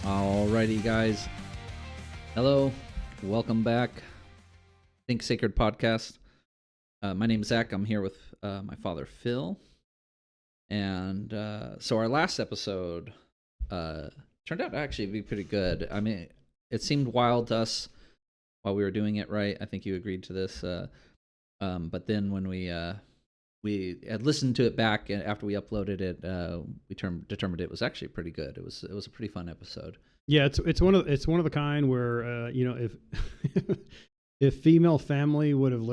Alrighty, guys. Hello. Welcome back. Think Sacred Podcast. My name is Zach. I'm here with my father, Phil. And so our last episode turned out to actually be pretty good. I mean, it seemed wild to us while we were doing it, right? I think you agreed to this. But then when we had listened to it back and after we uploaded it, we determined it was actually pretty good. It was a pretty fun episode. Yeah, it's one of the kind where if if female family would have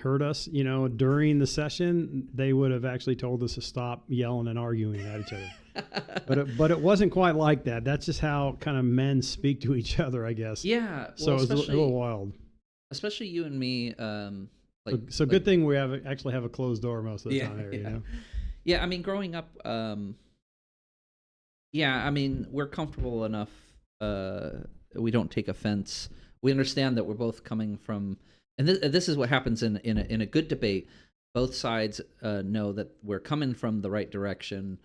heard us, during the session, they would have actually told us to stop yelling and arguing at each other. But it wasn't quite like that. That's just how kind of men speak to each other, I guess. Yeah. Well, so it was a little wild. Especially you and me. Good thing we actually have a closed door most of the time here. Yeah. Yeah, I mean, growing up, I mean, we're comfortable enough. We don't take offense. We understand that we're both coming from, and this is what happens in a good debate. Both sides know that we're coming from the right direction,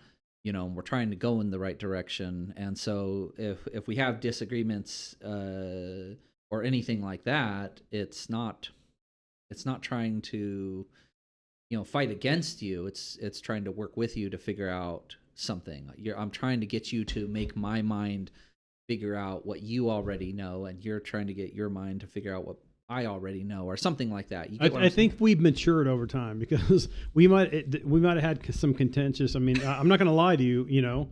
and we're trying to go in the right direction. And so if we have disagreements or anything like that, it's not trying to fight against you. It's trying to work with you to figure out something. I'm trying to get you to make my mind figure out what you already know, and you're trying to get your mind to figure out what I already know, or something like that. I think we've matured over time, because we might have had some contentious. I mean, I'm not going to lie to you.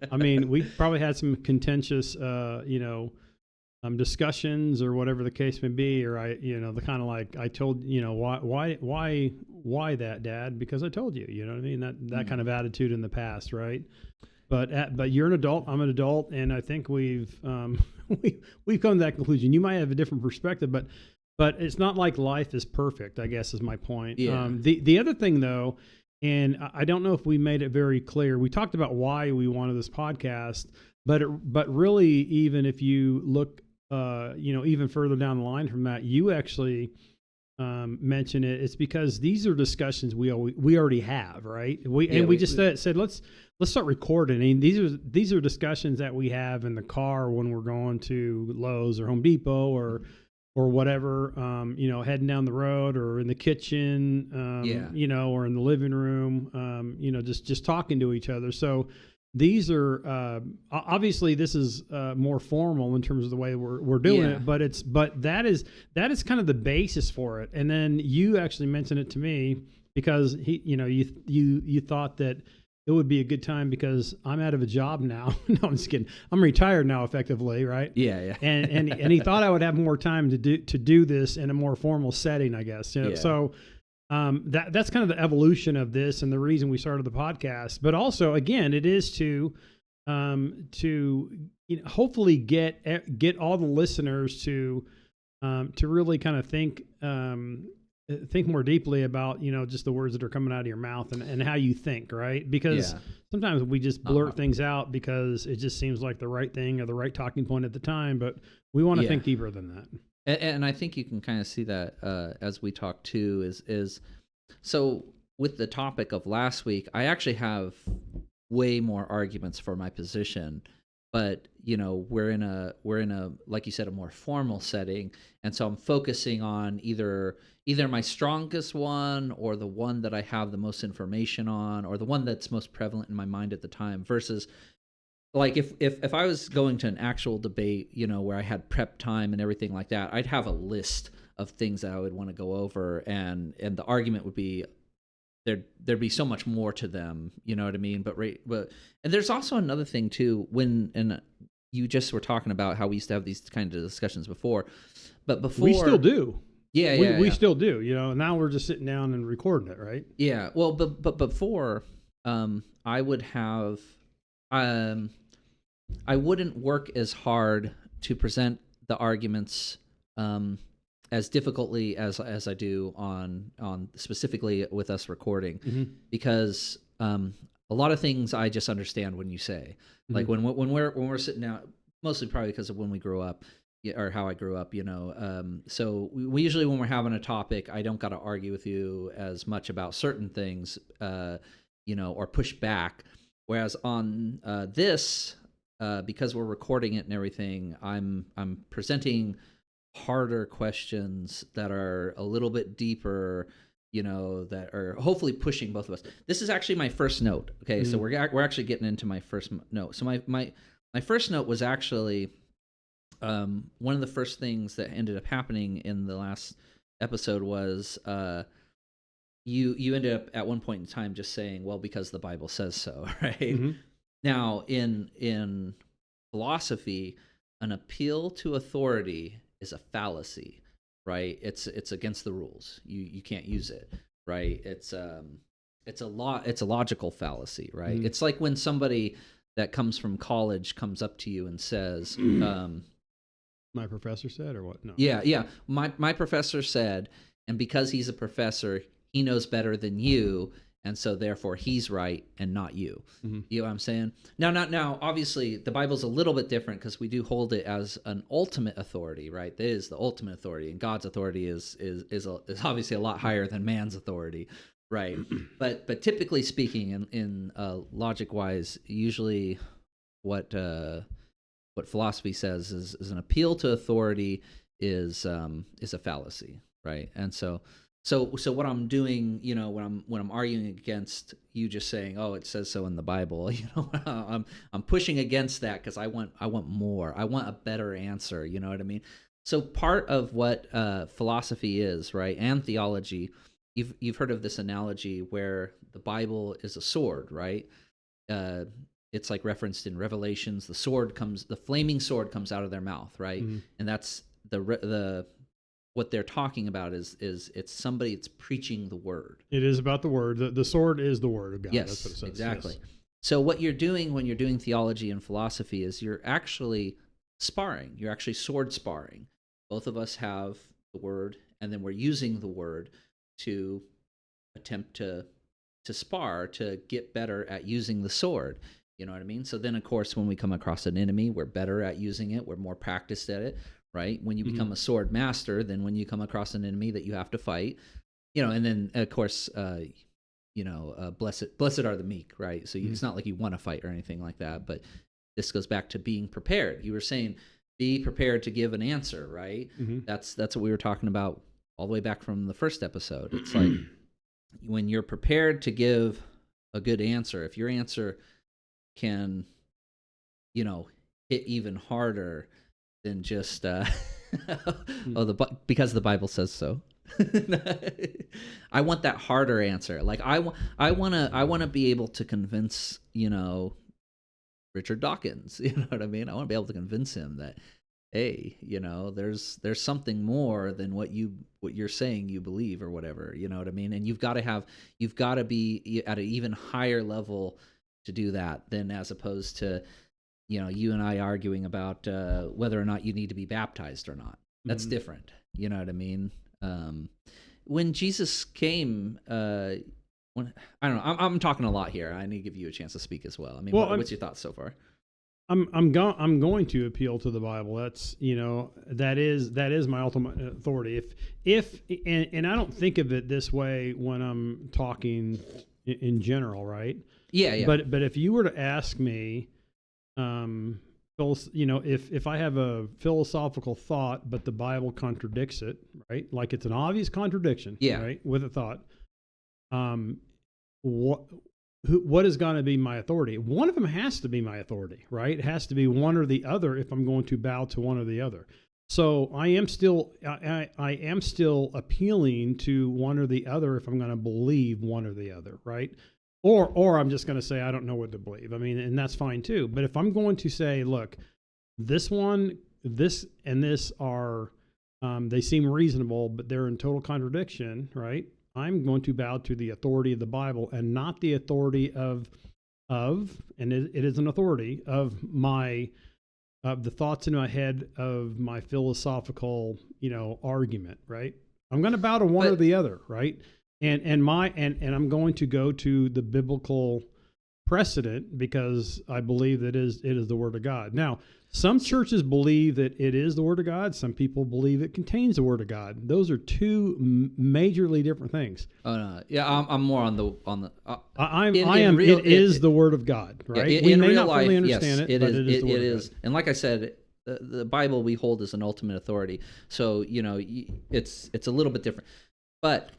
I mean, we probably had some contentious, discussions or whatever the case may be, or the kind of like I told why that, Dad? Because I told you. You know what I mean? That kind of attitude in the past, right? But you're an adult. I'm an adult, and I think we've we've come to that conclusion. You might have a different perspective, but it's not like life is perfect, I guess, is my point. Yeah. The other thing, though, and I don't know if we made it very clear. We talked about why we wanted this podcast, but really, even if you look, even further down the line from that, you actually mention it. It's because these are discussions we already have, right? We just said let's start recording. I mean, these are discussions that we have in the car when we're going to Lowe's or Home Depot or whatever, heading down the road, or in the kitchen, or in the living room, just talking to each other. So these are obviously, this is more formal in terms of the way we're doing it, but that is kind of the basis for it. And then you actually mentioned it to me because you thought that it would be a good time because I'm out of a job now. No, I'm just kidding. I'm retired now, effectively, right? Yeah. And he thought I would have more time to do this in a more formal setting, I guess. Yeah. So that's kind of the evolution of this and the reason we started the podcast. But also, again, it is to hopefully get all the listeners to really kind of think more deeply about, just the words that are coming out of your mouth and how you think, right? Because sometimes we just blurt things out because it just seems like the right thing or the right talking point at the time, but we want to think deeper than that. And I think you can kind of see that as we talk too, is so with the topic of last week, I actually have way more arguments for my position, but we're in a like you said, a more formal setting, and so I'm focusing on either my strongest one, or the one that I have the most information on, or the one that's most prevalent in my mind at the time, versus like if I was going to an actual debate, where I had prep time and everything like that, I'd have a list of things that I would want to go over, and the argument would be there'd be so much more to them, you know what I mean? But and there's also another thing too, and you just were talking about how we used to have these kind of discussions before, but before we still do. We still do, and now we're just sitting down and recording it, right? Yeah. Well, but before, I would have, I wouldn't work as hard to present the arguments as difficultly as I do on specifically with us recording, because a lot of things I just understand when you say, like when we're sitting down, mostly probably because of when we grew up, or how I grew up, so we usually, when we're having a topic, I don't got to argue with you as much about certain things, or push back. Whereas on this, because we're recording it and everything, I'm presenting harder questions that are a little bit deeper, that are hopefully pushing both of us. This is actually my first note. Okay, so we're actually getting into my first note. So my first note was actually one of the first things that ended up happening in the last episode was you ended up at one point in time just saying, well, because the Bible says so, right? Mm-hmm. Now, in philosophy, an appeal to authority is a fallacy, right? It's against the rules. You can't use it, right? It's a logical fallacy, right? Mm-hmm. It's like when somebody that comes from college comes up to you and says, My professor said, or what? No. yeah. My professor said, and because he's a professor, he knows better than you, and so therefore he's right and not you. Mm-hmm. You know what I'm saying? Now, obviously, the Bible's a little bit different because we do hold it as an ultimate authority, right? That is the ultimate authority, and God's authority is obviously a lot higher than man's authority, right? but typically speaking, in logic wise, usually what philosophy says is an appeal to authority is a fallacy, right? And so what I'm doing, when I'm arguing against you just saying, "Oh, it says so in the Bible," I'm pushing against that because I want more. I want a better answer. You know what I mean? So part of what philosophy is, right, and theology, you've heard of this analogy where the Bible is a sword, right? It's like referenced in Revelations. The flaming sword comes out of their mouth, right? Mm-hmm. And that's the what they're talking about is it's somebody that's preaching the word. It is about the word. The sword is the word of God. Yes, that's what it says. exactly. Yes. So what you're doing when you're doing theology and philosophy is you're actually sparring. You're actually sword sparring. Both of us have the word, and then we're using the word to attempt to spar to get better at using the sword. You know what I mean? So then, of course, when we come across an enemy, we're better at using it. We're more practiced at it, right? When you become a sword master, then when you come across an enemy that you have to fight, and then, of course, blessed are the meek, right? So it's not like you want to fight or anything like that, but this goes back to being prepared. You were saying, be prepared to give an answer, right? Mm-hmm. That's what we were talking about all the way back from the first episode. It's like when you're prepared to give a good answer, if your answer can, hit even harder than just because the Bible says so. I want that harder answer. Like I want to be able to convince, Richard Dawkins, you know what I mean? I want to be able to convince him that, hey, there's something more than what you're saying you believe or whatever, you know what I mean? And you've got to be at an even higher level to do that than as opposed to, you and I arguing about whether or not you need to be baptized or not. That's different. You know what I mean? When Jesus came, I don't know. I'm talking a lot here. I need to give you a chance to speak as well. I mean, what's your thoughts so far? I'm going to appeal to the Bible. That's that is my ultimate authority. If and I don't think of it this way when I'm talking in general, right? Yeah. But if you were to ask me, if I have a philosophical thought, but the Bible contradicts it, right? Like it's an obvious contradiction, right? With a thought, what is going to be my authority? One of them has to be my authority, right? It has to be one or the other if I'm going to bow to one or the other. So I am still appealing to one or the other if I'm going to believe one or the other, right? Or I'm just going to say I don't know what to believe. I mean, and that's fine too. But if I'm going to say, look, this and this are they seem reasonable, but they're in total contradiction, right? I'm going to bow to the authority of the Bible and not the authority of and it is an authority of the thoughts in my head of my philosophical, argument, right? I'm going to bow to one or the other, right? And I'm going to go to the biblical precedent because I believe that it is the word of God. Now, Some churches believe that it is the Word of God. Some people believe it contains the Word of God. Those are two majorly different things. Oh no, yeah, I'm more on the. It is the Word of God, right? Yeah, we may real not fully life, understand yes, it, but it is the Word it of is. God. And like I said, the Bible we hold as an ultimate authority. So it's a little bit different. But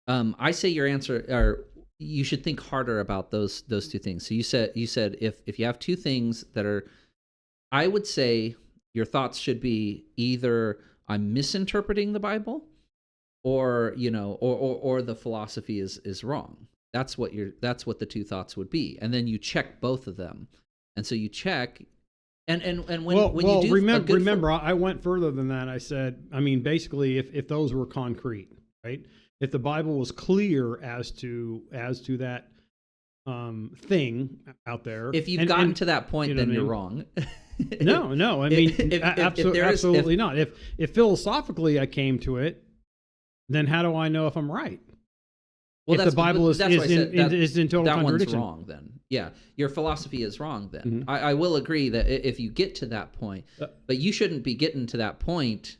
I say your answer, or you should think harder about those two things. So you said if you have two things that are, I would say your thoughts should be either I'm misinterpreting the Bible, or or the philosophy is wrong. That's what the two thoughts would be, and then you check both of them, and so you check, and when you do remember, I went further than that. I said, I mean, basically, if those were concrete, right? If the Bible was clear as to that thing out there, if you've gotten to that point, then you're wrong. No, I mean, absolutely not. If philosophically I came to it, then how do I know if I'm right? Well, if the Bible is in total contradiction, one's wrong. Then, yeah, your philosophy is wrong. Then I will agree that if you get to that point, but you shouldn't be getting to that point.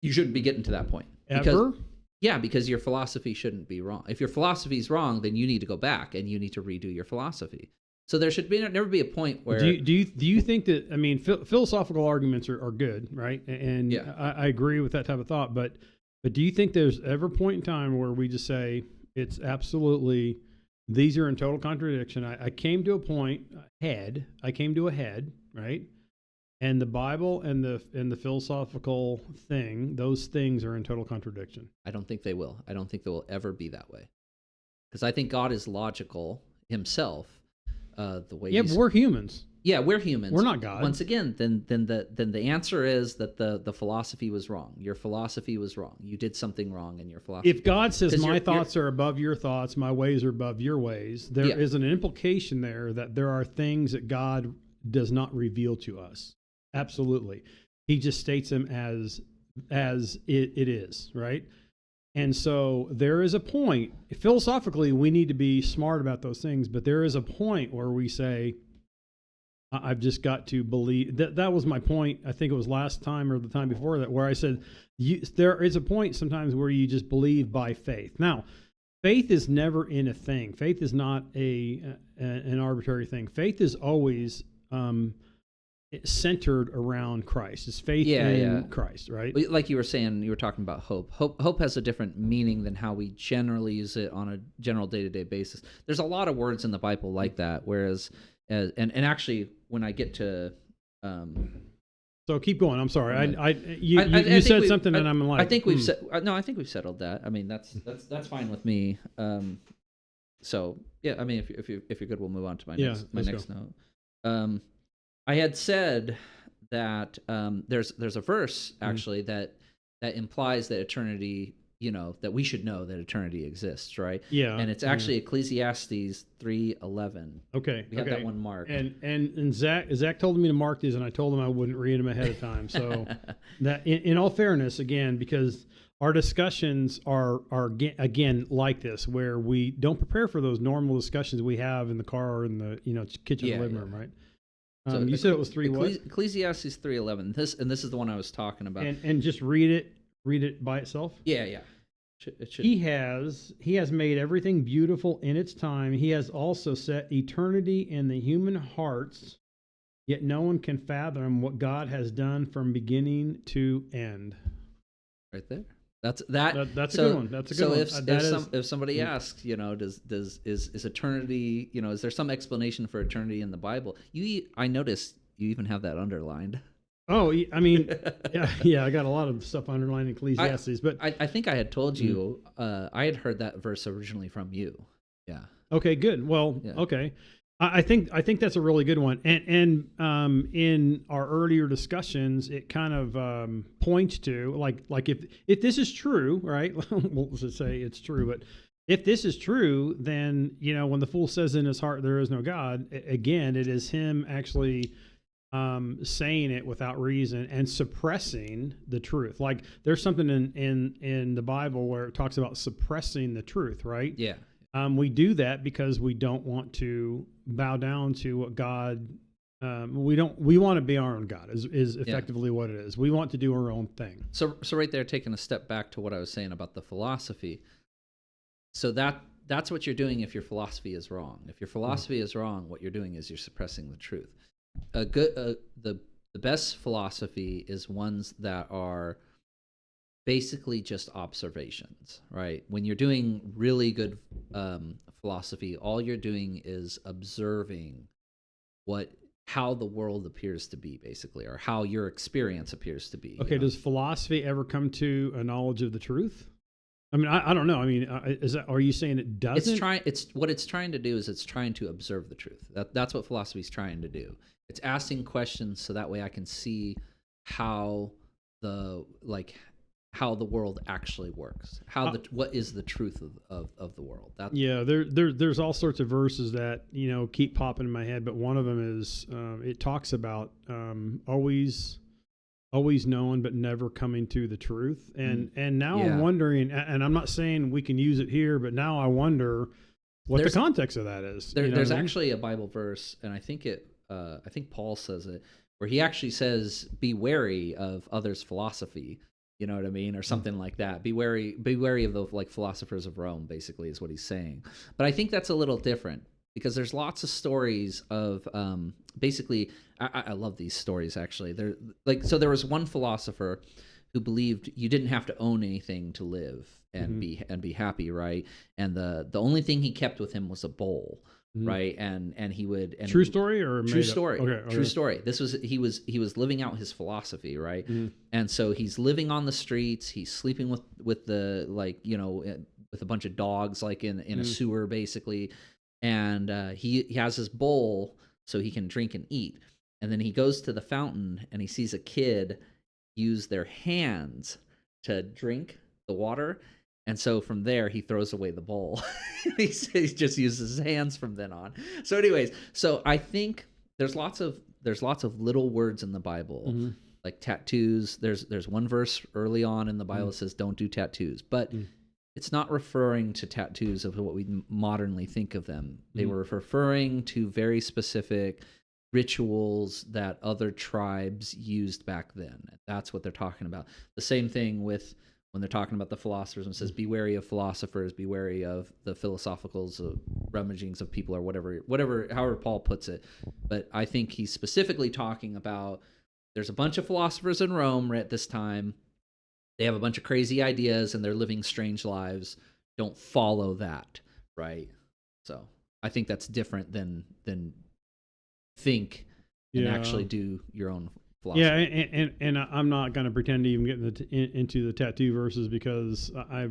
You shouldn't be getting to that point ever. Yeah, because your philosophy shouldn't be wrong. If your philosophy is wrong, then you need to go back and you need to redo your philosophy. So there should never be a point where. Do you think that, I mean, philosophical arguments are good, right? And yeah. I agree with that type of thought, but do you think there's ever a point in time where we just say it's absolutely, these are in total contradiction? I came to a point, I came to a head, right? And the Bible and the philosophical thing, those things are in total contradiction. I don't think they will. I don't think they will ever be that way. Because I think God is logical himself. The way. Yeah, but we're humans. Yeah, we're humans. We're not God. Once again, then the answer is that the philosophy was wrong. Your philosophy was wrong. You did something wrong in your philosophy. If God says my thoughts are above your thoughts, my ways are above your ways, there is an implication there that there are things that God does not reveal to us. Absolutely. He just states them as it is, right? And so there is a point, philosophically, we need to be smart about those things, but there is a point where we say, I've just got to believe. That was my point. I think it was last time or the time before that, where I said, there is a point sometimes where you just believe by faith. Now, faith is never in a thing. Faith is not an arbitrary thing. Faith is always centered around Christ. It's faith in Christ, right? Like you were saying, you were talking about hope. Hope has a different meaning than how we generally use it on a general day-to-day basis. There's a lot of words in the Bible like that, whereas, and actually, when I get to... so keep going. I'm sorry. You said something, and I'm like... I think we've I think we've settled that. I mean, that's fine with me. So yeah, I mean, if you're good, we'll move on to my next note. I had said that there's a verse actually that implies that eternity, that we should know that eternity exists, right? Yeah. And it's actually Ecclesiastes 3:11. Okay. We have that one marked. And Zach told me to mark these, and I told him I wouldn't read them ahead of time. So that in all fairness, again, because our discussions are again like this, where we don't prepare for those normal discussions we have in the car or in the kitchen or living room, right? So you said it was 3 what? Ecclesiastes 3:11. This is the one I was talking about. And just read it by itself. Yeah. It should. He has made everything beautiful in its time. He has also set eternity in the human hearts. Yet no one can fathom what God has done from beginning to end. Right there. That's a good one. That's a good one. If somebody asks, is eternity, is there some explanation for eternity in the Bible? I noticed you even have that underlined. Oh, I mean, yeah, I got a lot of stuff underlined in Ecclesiastes, but I think I had told you, I had heard that verse originally from you. Yeah. Okay, good. Well, okay. I think that's a really good one, and in our earlier discussions, it kind of points to like if this is true, right? We'll just say it's true, but if this is true, then when the fool says in his heart there is no God, again, it is him actually saying it without reason and suppressing the truth. Like there's something in the Bible where it talks about suppressing the truth, right? Yeah. We do that because we don't want to bow down to what God we want to be our own God is effectively what it is. We want to do our own thing. So right there, taking a step back to what I was saying about the philosophy. So that's what you're doing if your philosophy is wrong. If your philosophy is wrong, what you're doing is you're suppressing the truth. The best philosophy is ones that are basically just observations, right? When you're doing really good philosophy, all you're doing is observing how the world appears to be, basically, or how your experience appears to be. Okay, does philosophy ever come to a knowledge of the truth? I mean, I don't know. I mean, are you saying it doesn't? What it's trying to do is it's trying to observe the truth. That's what philosophy is trying to do. It's asking questions so that way I can see how the world actually works. What is the truth of the world? There's all sorts of verses that keep popping in my head, but one of them is it talks about always knowing but never coming to the truth. And now I'm wondering, and I'm not saying we can use it here, but now I wonder what the context of that is. There's actually a Bible verse, and I think Paul says it, where he actually says, "Be wary of others' philosophy." You know what I mean? Or something like that. Be wary of the philosophers of Rome, basically, is what he's saying. But I think that's a little different, because there's lots of stories of basically, I love these stories, actually. There was one philosopher who believed you didn't have to own anything to live and be happy, right? And the only thing he kept with him was a bowl. Right, and he would true story or true story, okay. True story. This was he was living out his philosophy, right? And so he's living on the streets. He's sleeping with the with a bunch of dogs, like in a sewer, basically. And he has his bowl so he can drink and eat. And then he goes to the fountain and he sees a kid use their hands to drink the water. And so from there, he throws away the bowl. he just uses his hands from then on. So anyways, so I think there's lots of little words in the Bible, like tattoos. There's one verse early on in the Bible that says don't do tattoos, but it's not referring to tattoos of what we modernly think of them. They were referring to very specific rituals that other tribes used back then. That's what they're talking about. The same thing with when they're talking about the philosophers, and it says, "Be wary of philosophers, be wary of the philosophicals, rummagings of people," or whatever, however Paul puts it. But I think he's specifically talking about there's a bunch of philosophers in Rome at this time. They have a bunch of crazy ideas, and they're living strange lives. Don't follow that, right? So I think that's different than think and actually do your own philosophy. Yeah, and I'm not going to pretend to even get into the tattoo verses, because I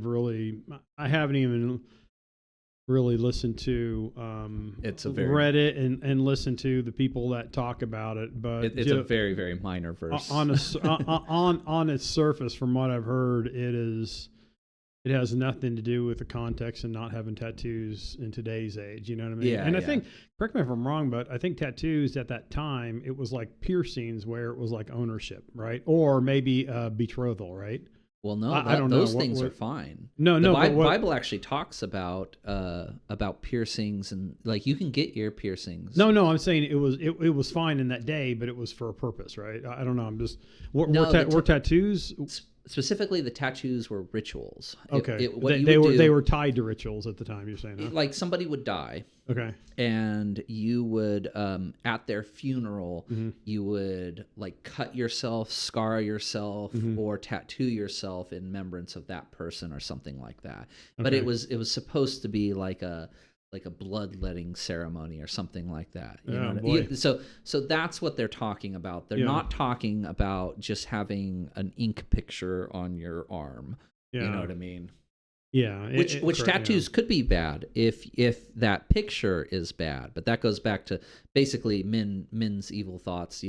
haven't even really listened to Reddit and listened to the people that talk about it. But it's a very, very minor verse. On its surface, from what I've heard, it has nothing to do with the context and not having tattoos in today's age. You know what I mean? Yeah. And I think, correct me if I'm wrong, but I think tattoos at that time, it was like piercings where it was like ownership, right? Or maybe betrothal, right? Well, no, I don't know. Those things are fine. No. The Bible actually talks about piercings, and like you can get ear piercings. No, I'm saying it was fine in that day, but it was for a purpose, right? I don't know. I'm just were tattoos. Specifically, the tattoos were rituals. Okay, they were tied to rituals at the time. You're saying, huh? Like somebody would die. Okay, and you would at their funeral, you would like cut yourself, scar yourself, or tattoo yourself in remembrance of that person or something like that. Okay. But it was supposed to be like a bloodletting ceremony or something like that. So that's what they're talking about. They're not talking about just having an ink picture on your arm. Yeah. You know what I mean? Yeah. Which tattoos could be bad if that picture is bad, but that goes back to basically men's evil thoughts.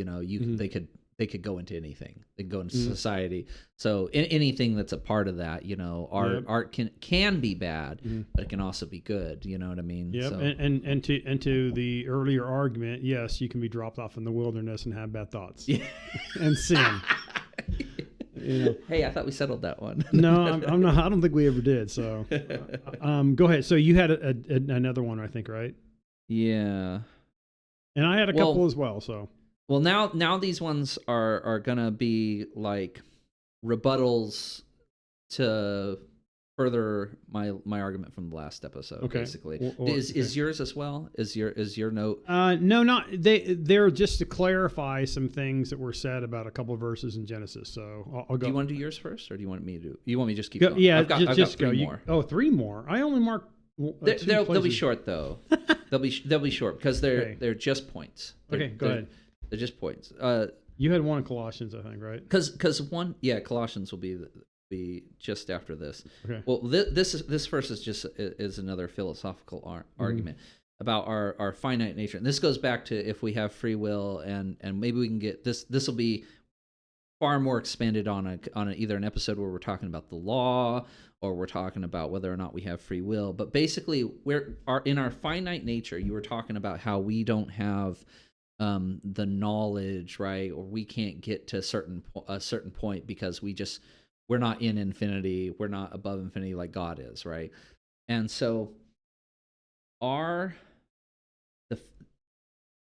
They could go into anything. They can go into society. So anything that's a part of that, art can be bad, but it can also be good. You know what I mean? Yep. So, and to the earlier argument, yes, you can be dropped off in the wilderness and have bad thoughts and sin. Hey, I thought we settled that one. No, I'm not. I don't think we ever did. So, go ahead. So you had another one, I think, right? Yeah. And I had a couple as well. So. Well, now these ones are gonna be like rebuttals to further my argument from the last episode. Okay. Basically, Okay. is yours as well? Is your note? No, not they're just to clarify some things that were said about a couple of verses in Genesis. So I'll go. Do you want to do yours first, or do you want me to? You want me to just keep Go, going? yeah, I've got just three go. more. Three more. I only marked. They'll be short though. they'll be short because they're just points. Okay, go ahead. They're just points. You had one in Colossians, I think, right? Because one, Colossians will be just after this. Okay. Well, this verse is another philosophical argument about our finite nature, and this goes back to if we have free will, and maybe we can get this. This will be far more expanded on either an episode where we're talking about the law, or we're talking about whether or not we have free will. But basically, in our finite nature, you were talking about how we don't have the knowledge, right? Or we can't get to a certain point because we're not in infinity, we're not above infinity like God is, right? And so the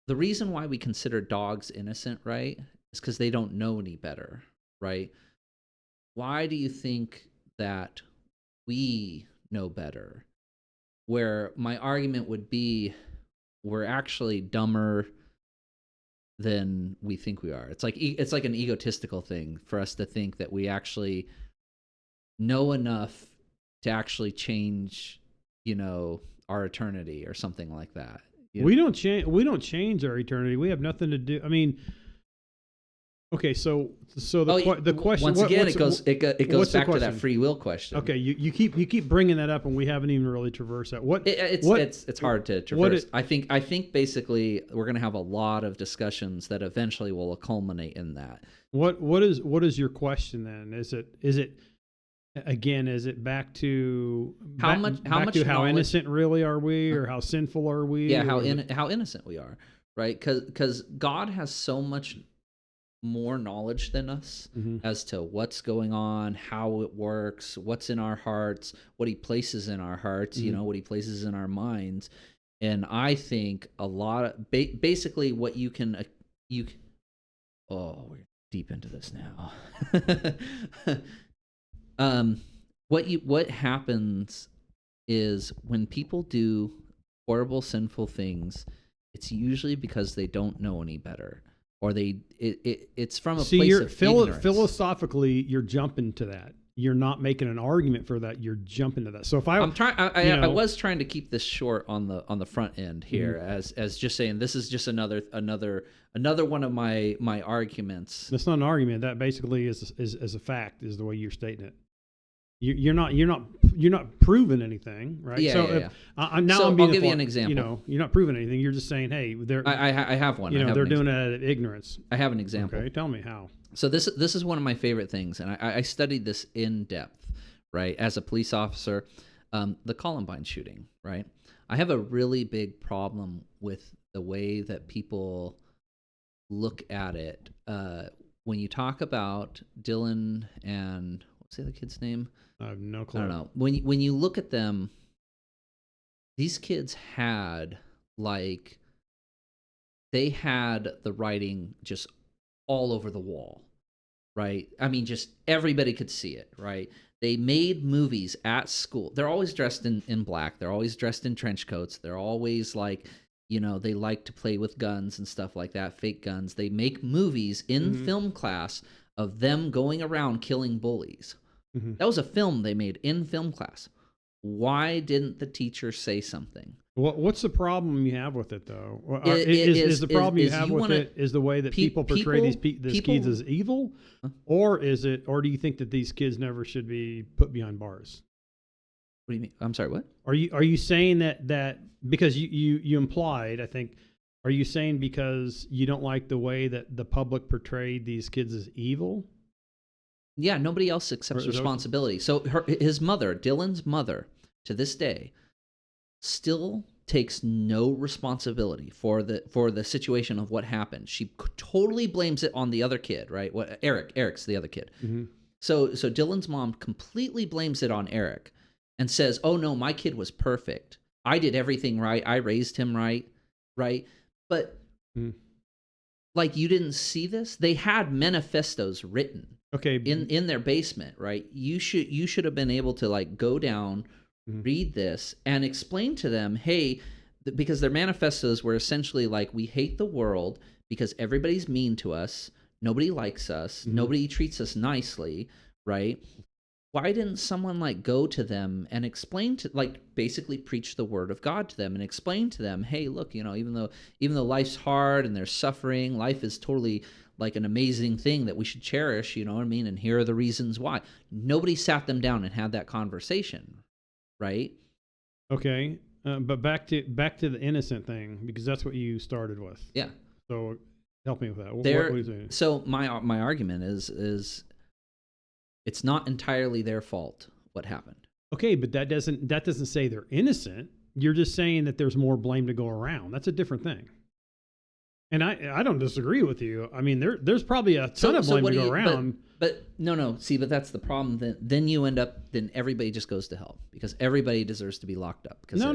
reason why we consider dogs innocent, right, is because they don't know any better, right? Why do you think that we know better? Where my argument would be, we're actually dumber than we think we are. It's like an egotistical thing for us to think that we actually know enough to actually change, our eternity or something like that. We don't change. We don't change our eternity. We have nothing to do. I mean, okay, so the question once again, it goes back to that free will question. Okay, you keep bringing that up, and we haven't even really traversed that. It's hard to traverse. I think basically we're going to have a lot of discussions that eventually will culminate in that. What is your question then? Is it again? Is it back to how innocent really are we, or how sinful are we? Yeah, how innocent we are, right? Because God has so much more knowledge than us as to what's going on, how it works, what's in our hearts, what he places in our hearts, what he places in our minds. And I think a lot of basically what we're deep into this now. What happens is when people do horrible, sinful things, it's usually because they don't know any better. Or it's from a place of ignorance. Philosophically, you're jumping to that. You're not making an argument for that. You're jumping to that. So if I was trying to keep this short on the front end here, as just saying this is just another one of my arguments. That's not an argument. That basically is a fact. Is the way you're stating it. You're not proving anything, right? Yeah, so yeah. I'm I'll give you an example. You're not proving anything. You're just saying, hey, I have one. They're doing it out of ignorance. I have an example. Okay, tell me how. So this is one of my favorite things, and I studied this in depth, right? As a police officer, the Columbine shooting, right? I have a really big problem with the way that people look at it. When you talk about Dylan and what's the other kid's name? I have no clue. I don't know. When you look at them, these kids had they had the writing just all over the wall, right? I mean, just everybody could see it, right? They made movies at school. They're always dressed in black. They're always dressed in trench coats. They're always they like to play with guns and stuff like that, fake guns. They make movies in film class of them going around killing bullies. That was a film they made in film class. Why didn't the teacher say something? What's the problem you have with it, though? Is the problem you have with it is the way that people portray these kids as evil, or do you think that these kids never should be put behind bars? What do you mean? I'm sorry. What are you saying that because you implied? I think. Are you saying because you don't like the way that the public portrayed these kids as evil? Yeah, nobody else accepts responsibility. So his mother, Dylan's mother, to this day, still takes no responsibility for the situation of what happened. She totally blames it on the other kid, right? Eric's the other kid. So Dylan's mom completely blames it on Eric and says, "Oh no, my kid was perfect. I did everything right. I raised him right." But like you didn't see this? They had manifestos written Okay. in their basement, right? You should have been able to like go down, read this, and explain to them, hey, because their manifestos were essentially like, we hate the world because everybody's mean to us, nobody likes us, nobody treats us nicely, right? Why didn't someone like go to them and explain to, like, basically preach the word of God to them and explain to them, hey, look, even though life's hard and there's suffering, life is totally like an amazing thing that we should cherish, you know what I mean? And here are the reasons why. Nobody sat them down and had that conversation, right? Okay. But back to the innocent thing, because that's what you started with. Yeah. So help me with that. What are you saying? So my argument is it's not entirely their fault what happened. Okay, but that doesn't say they're innocent. You're just saying that there's more blame to go around. That's a different thing. And I don't disagree with you. I mean, there's probably a ton of blame to go around. But no. See, but that's the problem. Then you end up. Then everybody just goes to hell because everybody deserves to be locked up. No.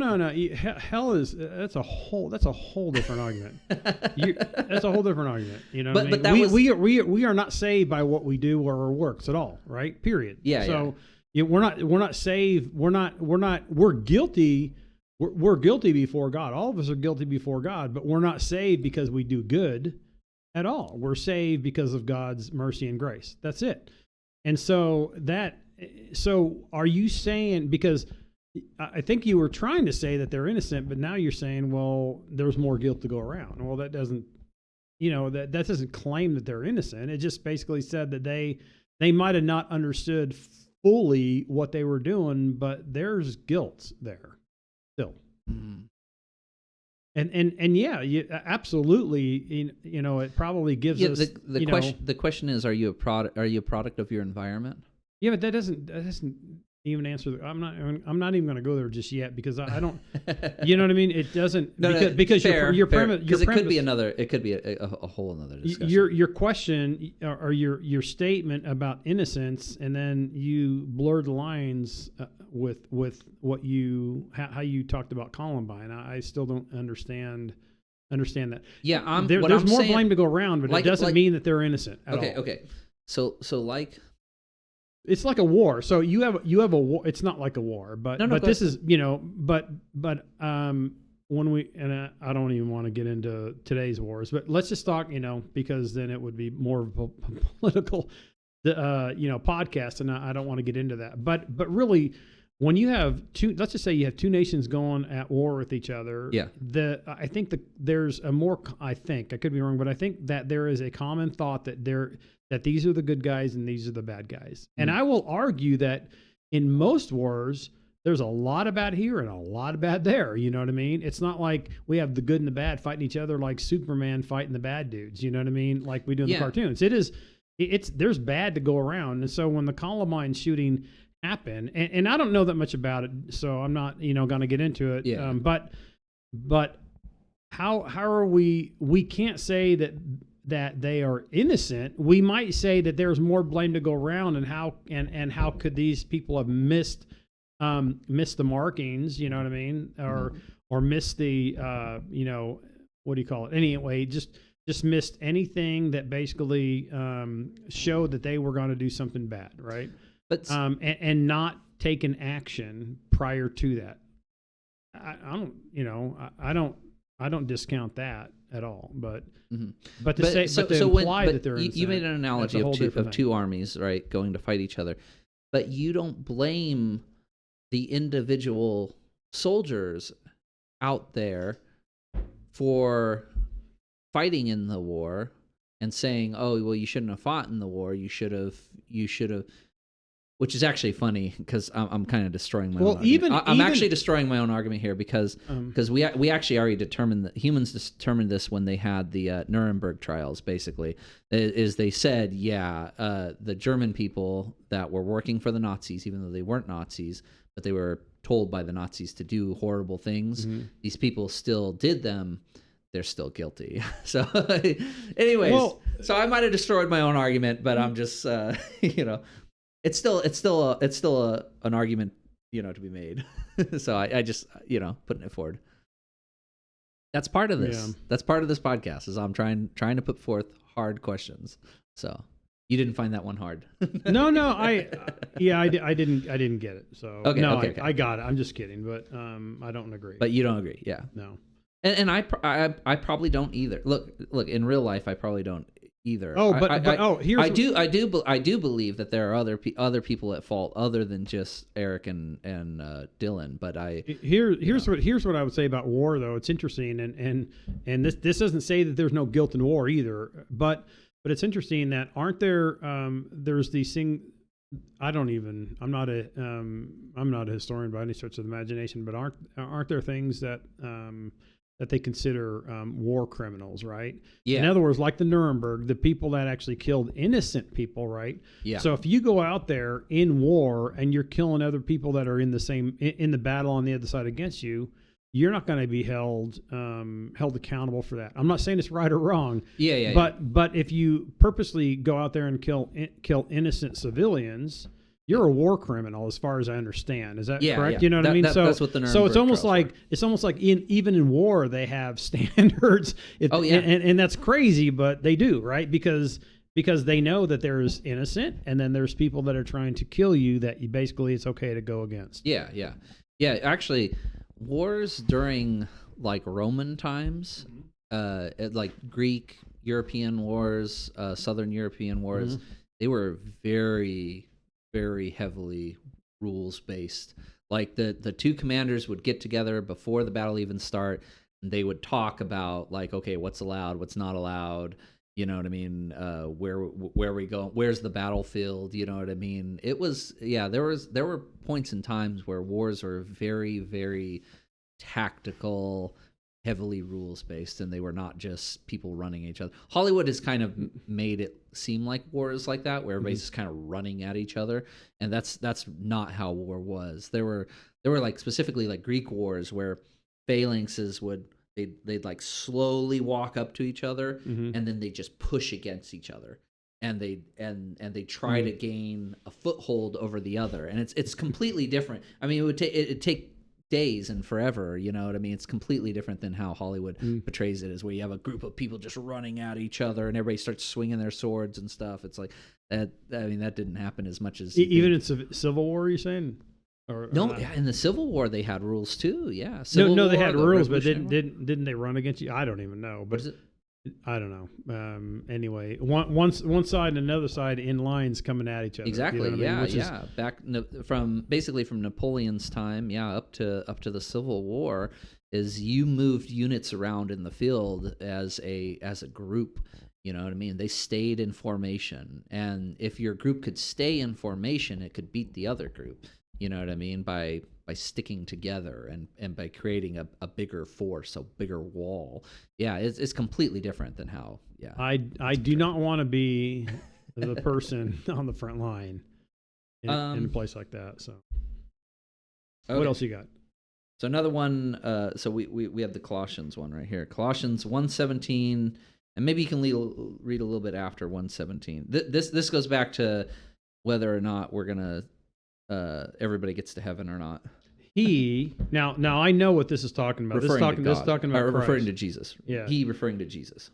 Hell is that's a whole different argument. That's a whole different argument. You know, what I mean? But we are not saved by what we do or our works at all. Right? Period. Yeah. So we're not saved. We're guilty. We're guilty before God. All of us are guilty before God, but we're not saved because we do good at all. We're saved because of God's mercy and grace. That's it. And so are you saying, because I think you were trying to say that they're innocent, but now you're saying, well, there's more guilt to go around. Well, that doesn't, that doesn't claim that they're innocent. It just basically said that they might have not understood fully what they were doing, but there's guilt there still. Mm-hmm. And yeah, absolutely. It probably gives us the question is, are you a product of your environment? Yeah, but that doesn't even answer. I'm not even going to go there just yet because I don't. You know what I mean? It doesn't because your premise. Because it could be a whole another discussion. Your question or your statement about innocence, and then you blurred the lines with what how you talked about Columbine. I still don't understand that. Yeah, there's more blame to go around, but it doesn't mean that they're innocent at all. Okay. So like. It's like a war. So you have a war. It's not like a war, but this is, but when we, and I don't even want to get into today's wars, but let's just talk, because then it would be more of a political, podcast, and I don't want to get into that. But really, when you have let's just say you have two nations going at war with each other. Yeah. I think there's a more. I could be wrong, but I think that there is a common thought that these are the good guys and these are the bad guys. And I will argue that in most wars, there's a lot of bad here and a lot of bad there. You know what I mean? It's not like we have the good and the bad fighting each other like Superman fighting the bad dudes. You know what I mean? Like we do in the cartoons. There's bad to go around. And so when the Columbine shooting happened, and I don't know that much about it, so I'm not, going to get into it. Yeah. But how are we can't say that they are innocent. We might say that there's more blame to go around, and how could these people have missed the markings, you know what I mean, or missed the what do you call it? Anyway, just missed anything that basically showed that they were going to do something bad, right? But and not taken action prior to that. I don't discount that at all, but to imply that they're innocent, you made an analogy of two armies, right, going to fight each other, but you don't blame the individual soldiers out there for fighting in the war and saying, "Oh, well, you shouldn't have fought in the war. You should have." Which is actually funny because I'm kind of destroying my own argument. I'm actually destroying my own argument here because we actually already determined that humans determined this when they had the Nuremberg trials. Basically, is they said, the German people that were working for the Nazis, even though they weren't Nazis, but they were told by the Nazis to do horrible things. Mm-hmm. These people still did them. They're still guilty. So, anyways, so I might have destroyed my own argument, but I'm just It's still an argument, to be made. So I just, putting it forward. That's part of this. Yeah. That's part of this podcast. Is I'm trying to put forth hard questions. So you didn't find that one hard. No, I didn't get it. So Okay, no, okay. I got it. I'm just kidding, but I don't agree. But you don't agree, yeah. No. And I probably don't either. Look, in real life, I probably don't either. Oh, here's I do believe that there are other people at fault other than just Eric and Dylan. But here's what I would say about war, though. It's interesting, and this doesn't say that there's no guilt in war either. But it's interesting that aren't there there's these things. I'm not a historian by any stretch of the imagination, but aren't there things that that they consider war criminals, right? Yeah. In other words, like the Nuremberg, the people that actually killed innocent people, right? Yeah. So if you go out there in war and you're killing other people that are in the battle on the other side against you, you're not going to be held accountable for that. I'm not saying it's right or wrong. Yeah. But if you purposely go out there and kill innocent civilians, you're a war criminal, as far as I understand. Is that correct? Yeah. You know what I mean? That's what the Nuremberg so it's almost trials like even in war they have standards. And that's crazy, but they do, right? Because they know that there's innocent, and then there's people that are trying to kill you that basically it's okay to go against. Yeah. Actually, wars during like Roman times, like Greek, European wars, Southern European wars, they were very, very heavily rules based. Like the two commanders would get together before the battle even start, and they would talk about like, okay, what's allowed, what's not allowed. You know what I mean? Where we go? Where's the battlefield? You know what I mean? It was there were points in times where wars were very, very tactical, heavily rules based, and they were not just people running at each other. Hollywood has kind of made it seem like war is like that, where everybody's just kind of running at each other, and that's not how war was. There were like specifically like Greek wars where phalanxes they'd like slowly walk up to each other, and then they just push against each other, and they try to gain a foothold over the other, and it's completely different. I mean, it'd take days and forever, you know what I mean? It's completely different than how Hollywood portrays it, is where you have a group of people just running at each other and everybody starts swinging their swords and stuff. It's like that. I mean, that didn't happen as much as even in Civil War, you're saying? No, in the Civil War they had rules too. Yeah, no, they had rules, but didn't they run against you? I don't even know. But what is it? I don't know. Anyway, one side and another side in lines coming at each other. Exactly. You know what I mean? Back from Napoleon's time, up to the Civil War, is you moved units around in the field as a group. You know what I mean? They stayed in formation, and if your group could stay in formation, it could beat the other group. You know what I mean? By sticking together and by creating a bigger force, a bigger wall. Yeah, it's completely different than how. Yeah, I do not want to be the person on the front line in a place like that. So, okay. What else you got? So another one. So we have the Colossians one right here. Colossians 1:17, and maybe you can read a little bit after 1:17. This goes back to whether or not we're gonna. Everybody gets to heaven or not. Now I know what this is talking about. This is talking about Christ. Referring to Jesus. Yeah. He referring to Jesus.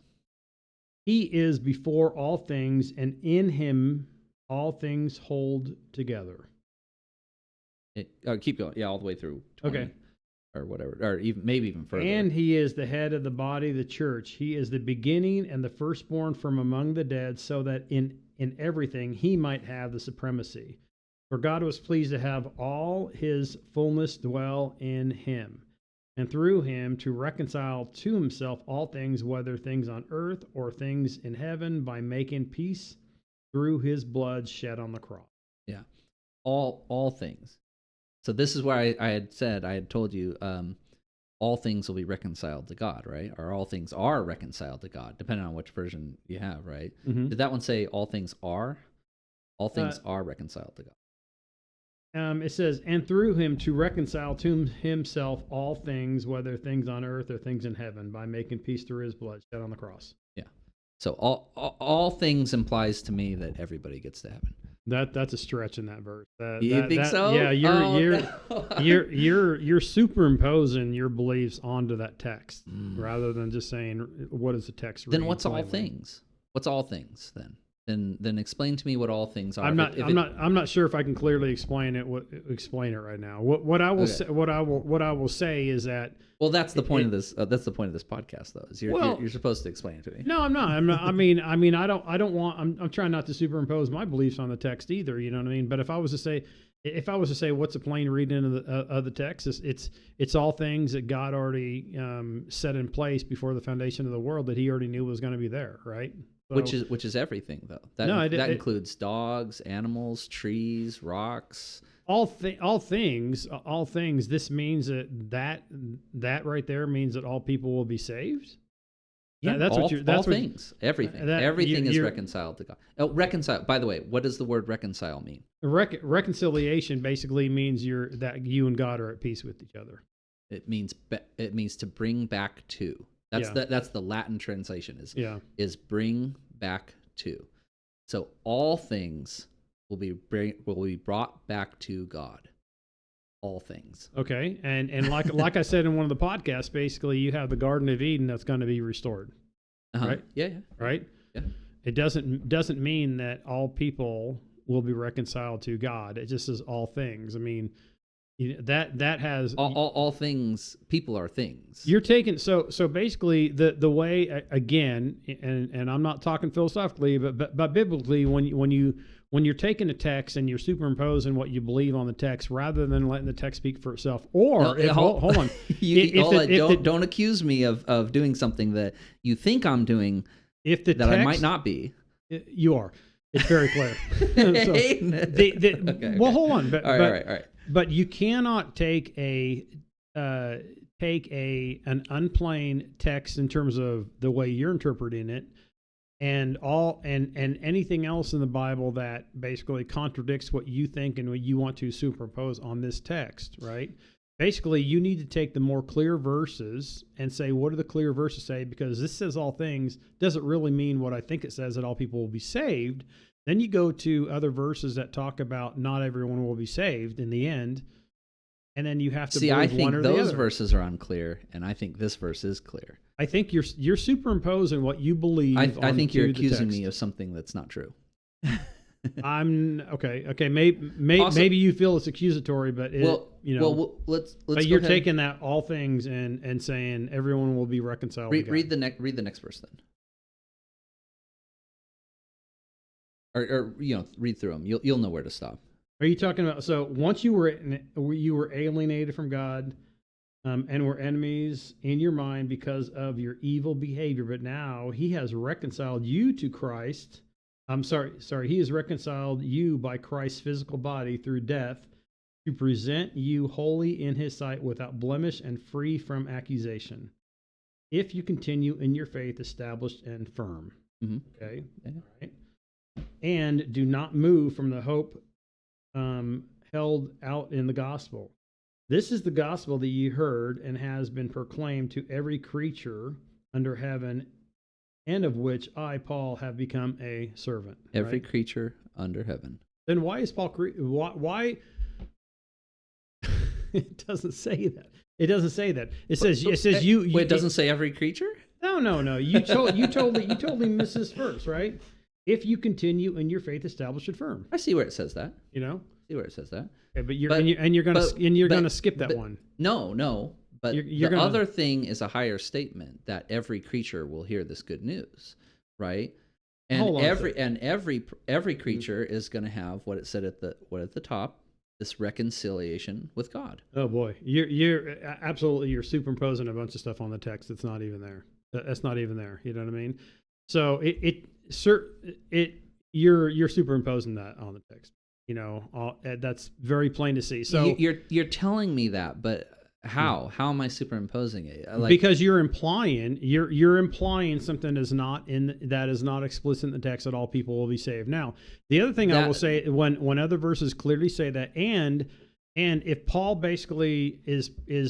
He is before all things, and in him all things hold together. Keep going. Yeah, all the way through 20, okay. Or whatever, or maybe even further. And he is the head of the body, the church. He is the beginning and the firstborn from among the dead, so that in everything he might have the supremacy. For God was pleased to have all his fullness dwell in him, and through him to reconcile to himself all things, whether things on earth or things in heaven, by making peace through his blood shed on the cross. Yeah, all things. So this is why I had told you, all things will be reconciled to God, right? Or all things are reconciled to God, depending on which version you have, right? Mm-hmm. Did that one say all things are? All things are reconciled to God. It says, and through him to reconcile to himself all things, whether things on earth or things in heaven, by making peace through his blood shed on the cross. Yeah. So all things implies to me that everybody gets to heaven. That's a stretch in that verse. You think so? Yeah, you're superimposing your beliefs onto that text rather than just saying what is the text. Then what's all things? What's all things then? Then explain to me what all things are. I'm not sure if I can clearly explain it right now. What I will say, what I will say is that. Well, that's the point of this. That's the point of this podcast, though. Is you're supposed to explain it to me. No, I'm not. I mean, I don't want. I'm trying not to superimpose my beliefs on the text either. You know what I mean? But if I was to say what's a plain reading of the text, it's all things that God already set in place before the foundation of the world that He already knew was going to be there, right? So, which is everything, though. That includes dogs, animals, trees, rocks. All things. This means that right there means that all people will be saved. Yeah, things. Everything. Everything is reconciled to God. Oh, reconcile. By the way, what does the word reconcile mean? Reconciliation basically means that you and God are at peace with each other. It means to bring back to. That's the Latin translation is bring back to. So all things will be brought back to God. All things. Okay, and like I said in one of the podcasts, basically you have the Garden of Eden that's going to be restored, right? Yeah. Right. Yeah. It doesn't mean that all people will be reconciled to God. It just says all things. I mean, that has all things. People are things. You're taking so basically the way again, and I'm not talking philosophically, but biblically when you're taking a text and you're superimposing what you believe on the text rather than letting the text speak for itself. Or hold on, don't accuse me of doing something that you think I'm doing. I might not be. You are. It's very clear. Well, hold on. All right. But you cannot take an unplain text in terms of the way you're interpreting it, and anything else in the Bible that basically contradicts what you think and what you want to superimpose on this text, right? Basically, you need to take the more clear verses and say, what do the clear verses say? Because this says all things doesn't really mean what I think it says, that all people will be saved. Then you go to other verses that talk about not everyone will be saved in the end. And then you have to believe I think one or the those other. Verses are unclear, and I think this verse is clear. I think you're superimposing what you believe. I think you're accusing me of something that's not true. I'm okay. Maybe you feel it's accusatory, but let's. But you're taking that all things and saying everyone will be reconciled. Read the next verse then. Or read through them. You'll know where to stop. Are you talking about? So once you were alienated from God, and were enemies in your mind because of your evil behavior, but now He has reconciled you to Christ. I'm sorry. He has reconciled you by Christ's physical body through death to present you holy in His sight, without blemish and free from accusation, if you continue in your faith, established and firm. Mm-hmm. Okay. Yeah. Right. And do not move from the hope held out in the gospel. This is the gospel that you heard and has been proclaimed to every creature under heaven, and of which I, Paul, have become a servant. Every creature under heaven. Then why is Paul? Why? It doesn't say that. It doesn't say that. It says you. Wait, it doesn't say every creature? No. You totally missed this verse, right? If you continue in your faith, established and firm. I see where it says that. See where it says that. Okay, but you're gonna skip that one. No. But the other thing is a higher statement that every creature will hear this good news, right? And every creature is going to have what it said at the top, this reconciliation with God. Oh boy, you're absolutely you're superimposing a bunch of stuff on the text that's not even there. That's not even there. You know what I mean? So you're superimposing that on the text. That's very plain to see. So you're telling me that, but how? How am I superimposing it? Because you're implying something that is not explicit in the text that all people will be saved. Now, the other thing I will say, when other verses clearly say that, and if Paul basically is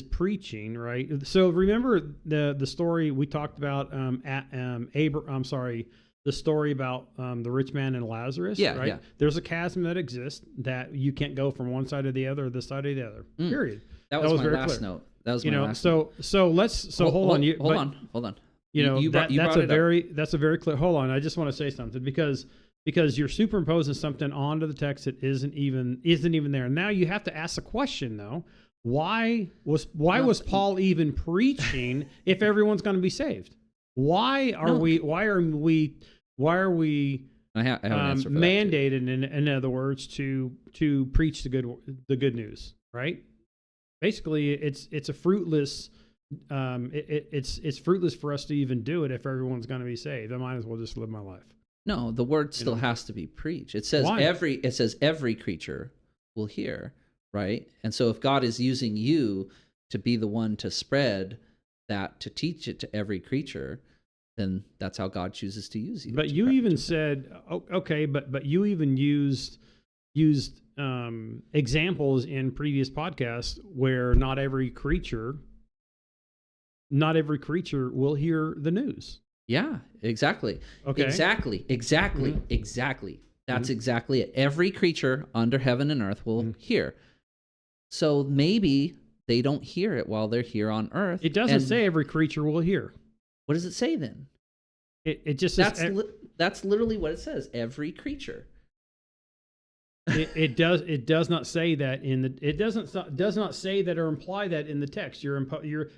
preaching, right? So remember the story we talked about the story about the rich man and Lazarus, Yeah, right? yeah. There's a chasm that exists that you can't go from one side or the other or this side or the other. Period. That was my very last clear. note. That was You my know, last note. so hold on. Hold on. You know, You brought that's it up. that's a very clear. Hold on, I just want to say something because you're superimposing something onto the text that isn't even there. Now you have to ask the question though: why was Paul even preaching if everyone's going to be saved? Why are we I have an answer for that, too. mandated in other words to preach the good news, right? Basically, it's a fruitless. It's fruitless for us to even do it if everyone's going to be saved. I might as well just live my life. No, the word still has to be preached. It says Why? every creature will hear, right? And so if God is using you to be the one to spread that, to teach it to every creature, then that's how God chooses to use you. But you even said, okay, but you even used examples in previous podcasts where not every creature will hear the news. Yeah, exactly. Okay. Exactly. That's exactly it. Every creature under heaven and earth will hear. So maybe they don't hear it while they're here on earth. It doesn't say every creature will hear. What does it say then? It just says That's literally what it says. Every creature. it does not say that does not say that or imply that in the text.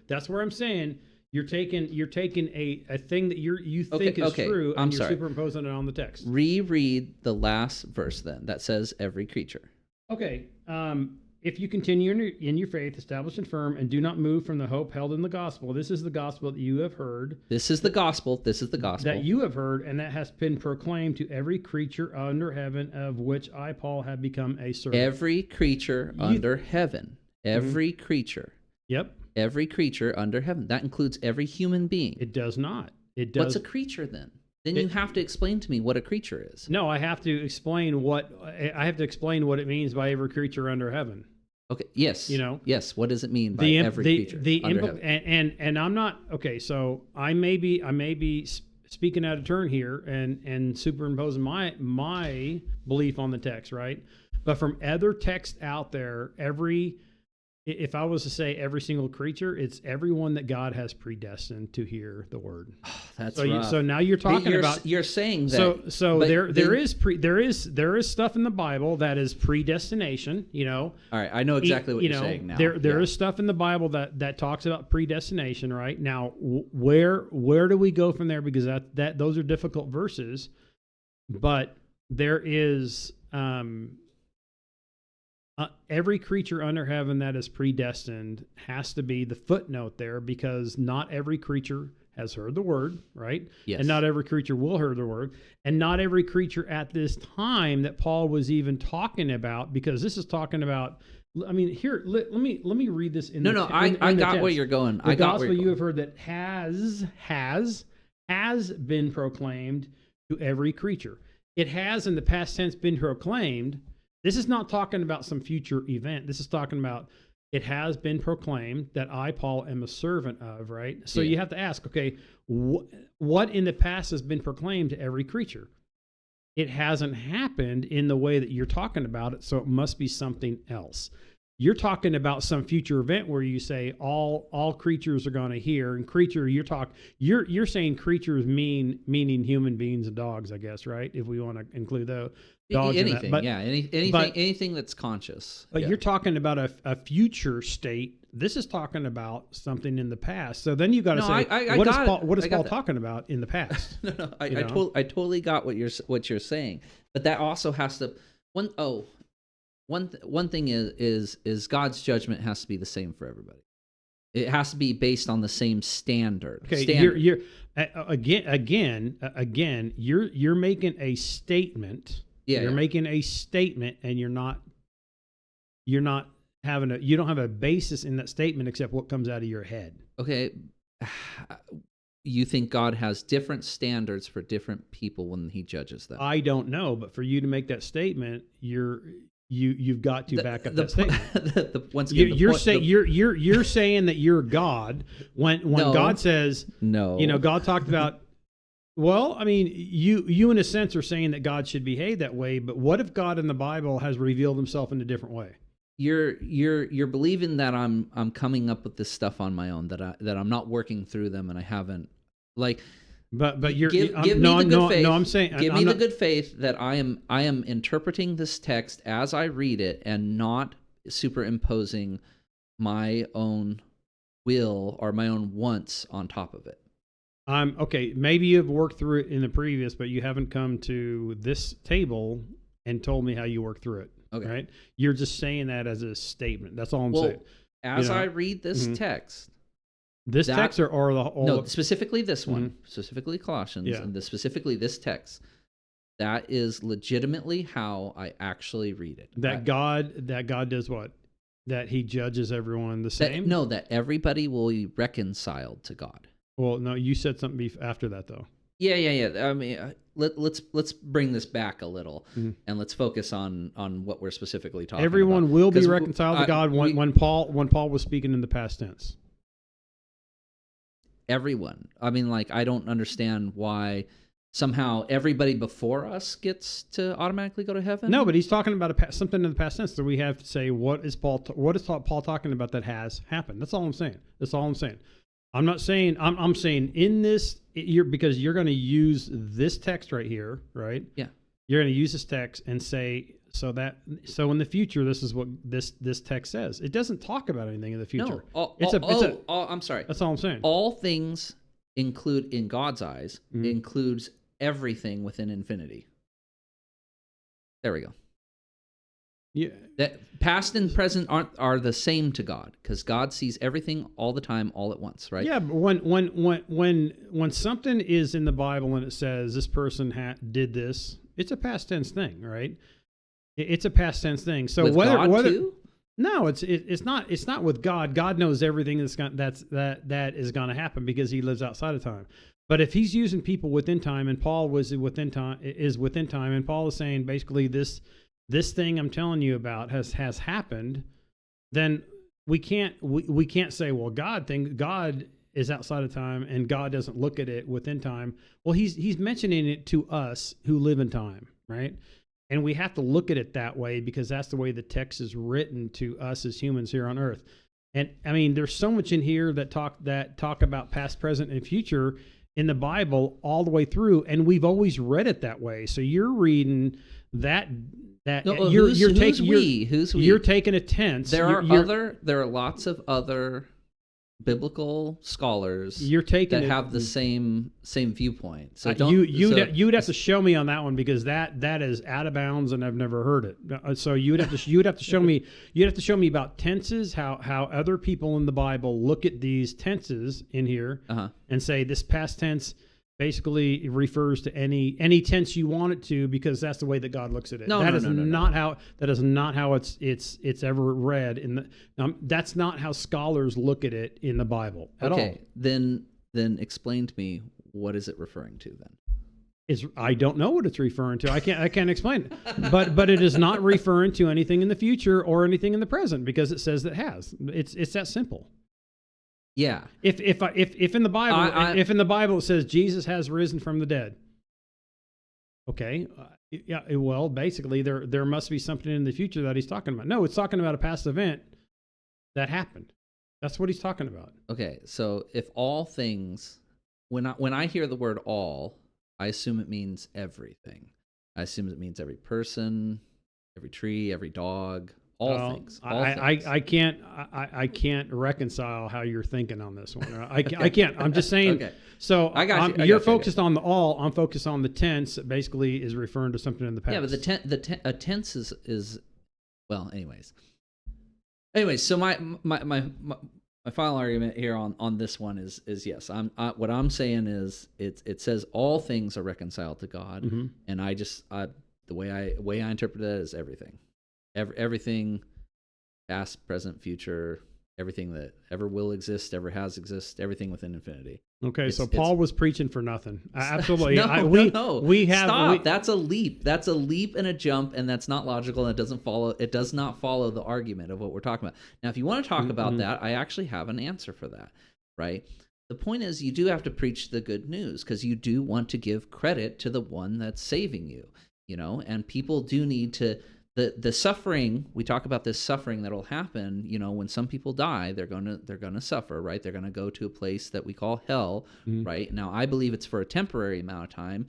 That's where I'm saying you're taking a thing that you think is true and you're superimposing it on the text. Reread the last verse then that says every creature. Okay. If you continue in your faith, established and firm, and do not move from the hope held in the gospel, this is the gospel that you have heard. This is the gospel. That you have heard, and that has been proclaimed to every creature under heaven, of which I, Paul, have become a servant. Every creature under heaven. Every creature. Yep. Every creature under heaven. That includes every human being. It does not. It does. What's a creature then? Then you have to explain to me what a creature is. No, I have to explain what it means by every creature under heaven. Okay. Yes. Yes. What does it mean by every creature under heaven? And I'm not okay. So I may be speaking out of turn here and superimposing my belief on the text, right? But from other texts out there, if I was to say every single creature, it's everyone that God has predestined to hear the word. Oh, that's so. rough. So now you're talking about. You're saying that. So there is stuff in the Bible that is predestination. All right, I know exactly what you're saying now. There is stuff in the Bible that talks about predestination. Right now, where do we go from there? Because that those are difficult verses, but there is. Every creature under heaven that is predestined has to be the footnote there, because not every creature has heard the word, right? Yes. And not every creature will hear the word. And not every creature at this time that Paul was even talking about, because this is talking about, I mean, here, let me read this in I got where you're going. The gospel you have heard that has been proclaimed to every creature. It has in the past tense been proclaimed. This is not talking about some future event. This is talking about it has been proclaimed that I, Paul, am a servant of, right? So you have to ask, okay, what in the past has been proclaimed to every creature? It hasn't happened in the way that you're talking about it, so it must be something else. You're talking about some future event where you say all creatures are going to hear, and creature you're saying creatures meaning human beings and dogs, I guess, right? If we want to include the dogs, anything, in that. anything that's conscious. But you're talking about a future state. This is talking about something in the past. So then you got to say, what is Paul talking about in the past? I totally got what you're saying, but that also has to One thing is God's judgment has to be the same for everybody. It has to be based on the same standard. Okay, you're again, you're making a statement. You're making a statement, and you don't have a basis in that statement except what comes out of your head. Okay, you think God has different standards for different people when He judges them? I don't know, but for you to make that statement, you've got to back up that statement. You're saying that you're God when God says no. God talked about Well, I mean, you in a sense are saying that God should behave that way, but what if God in the Bible has revealed himself in a different way? You're believing that I'm coming up with this stuff on my own, that I'm not working through them, and I haven't, like. But you're give I'm, me no, the good faith. No, I'm saying give I'm me not, the good faith that I am interpreting this text as I read it and not superimposing my own will or my own wants on top of it. I'm okay. Maybe you've worked through it in the previous, but you haven't come to this table and told me how you work through it. Okay. Right? You're just saying that as a statement. That's all I'm saying. As I read this text, this text or the whole. No, specifically this one, specifically Colossians, and specifically this text. That is legitimately how I actually read it. That God does what? That he judges everyone the same? That everybody will be reconciled to God. Well, no, you said something after that though. Yeah. I mean, let's bring this back a little, and let's focus on what we're specifically talking Everyone about. will be reconciled to God when Paul was speaking in the past tense. Everyone. I mean, like, I don't understand why somehow everybody before us gets to automatically go to heaven. No, but he's talking about something in the past tense that we have to say. What is Paul talking about that has happened? That's all I'm saying. I'm not saying. I'm saying in this, because you're going to use this text right here, right? Yeah. You're going to use this text and say so in the future, this is what this text says. It doesn't talk about anything in the future. No. I'm sorry. That's all I'm saying. All things include, in God's eyes, includes everything within infinity. There we go. Yeah. That past and present are the same to God, because God sees everything all the time, all at once, right? Yeah, but when something is in the Bible and it says this person did this, it's a past tense thing, right? It's a past tense thing. So with whether too? No, it's not with God. God knows everything that is going to happen because he lives outside of time. But if he's using people within time, and Paul is within time, and Paul is saying basically this thing I'm telling you about has happened, then we can't say, well, God is outside of time and God doesn't look at it within time. Well, he's mentioning it to us who live in time, right? And we have to look at it that way because that's the way the text is written to us as humans here on earth. And I mean, there's so much in here that talk about past, present, and future in the Bible all the way through, and we've always read it that way. So you're reading that you're taking a tense. There are lots of other biblical scholars that have the same viewpoint. So you'd have to show me on that one because that is out of bounds and I've never heard it. So you'd have to show me about tenses, how other people in the Bible look at these tenses in here and say this past tense basically refers to any tense you want it to because that's the way that God looks at it. That is not how it's ever read that's not how scholars look at it in the Bible at all. Okay, then explain to me, what is it referring to then? I don't know what it's referring to. I can't explain it. But it is not referring to anything in the future or anything in the present because it says it has. It's that simple. Yeah. If in the Bible if in the Bible it says Jesus has risen from the dead, okay, well, basically there must be something in the future that he's talking about. No, it's talking about a past event that happened. That's what he's talking about. Okay, so if all things, when I hear the word all, I assume it means everything. I assume it means every person, every tree, every dog. All things. I can't reconcile how you're thinking on this one. I can't. I'm just saying. Okay. So I got you. You're focused on the all. I'm focused on the tense. That basically is referring to something in the past. Yeah, but a tense is well. Anyways. So my final argument here on this one is yes. What I'm saying is it says all things are reconciled to God, and the way I interpret it is everything. Everything, past, present, future, everything that ever will exist, ever has exist, everything within infinity. Okay, so Paul was preaching for nothing. Absolutely. No. We have stop. That's a leap. That's a leap and a jump, and that's not logical. And it does not follow the argument of what we're talking about. Now, if you want to talk about that, I actually have an answer for that. Right. the point is you do have to preach the good news because you do want to give credit to the one that's saving you, and people do need to, the suffering, we talk about this suffering that'll happen, when some people die, they're going to suffer, right? They're going to go to a place that we call hell, right? Now, I believe it's for a temporary amount of time.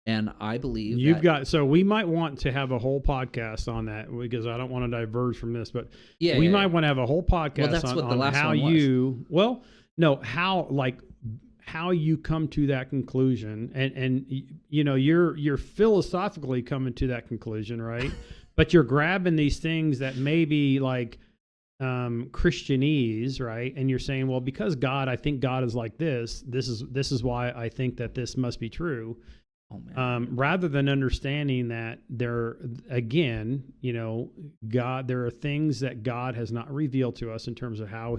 And I believe so we might want to have a whole podcast on that because I don't want to diverge from this, but we might want to have a whole podcast on how how you come to that conclusion. And you're philosophically coming to that conclusion, right? But you're grabbing these things that may be like Christianese, right? And you're saying, well, because I think God is like this is why I think that this must be true. Oh, man. Rather than understanding that God, there are things that God has not revealed to us in terms of how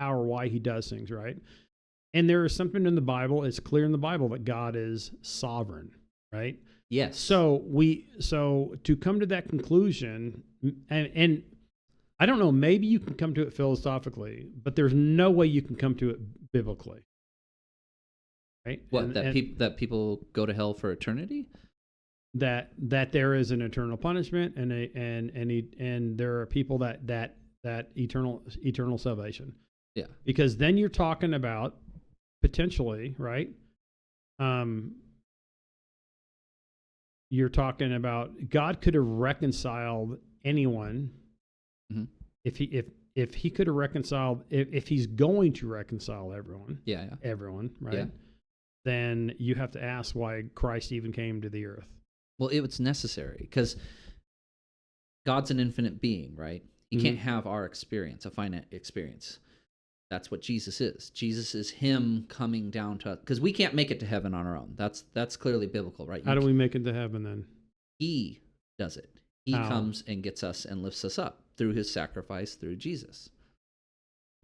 or why he does things, right? And there is something in the Bible, it's clear in the Bible that God is sovereign, right? Yes. So to come to that conclusion, and I don't know, maybe you can come to it philosophically, but there's no way you can come to it biblically. Right? What, that people go to hell for eternity? That there is an eternal punishment and there are people that eternal salvation. Yeah. Because then you're talking about potentially, right? You're talking about God could have reconciled anyone if he could have reconciled, if he's going to reconcile everyone. Yeah. Everyone, right? Yeah. Then you have to ask why Christ even came to the earth. Well, it was necessary because God's an infinite being, right? He can't have our experience, a finite experience. That's what Jesus is. Jesus is him coming down to us because we can't make it to heaven on our own. That's clearly biblical, right? How do we make it to heaven then? He does it. He comes and gets us and lifts us up through his sacrifice, through Jesus.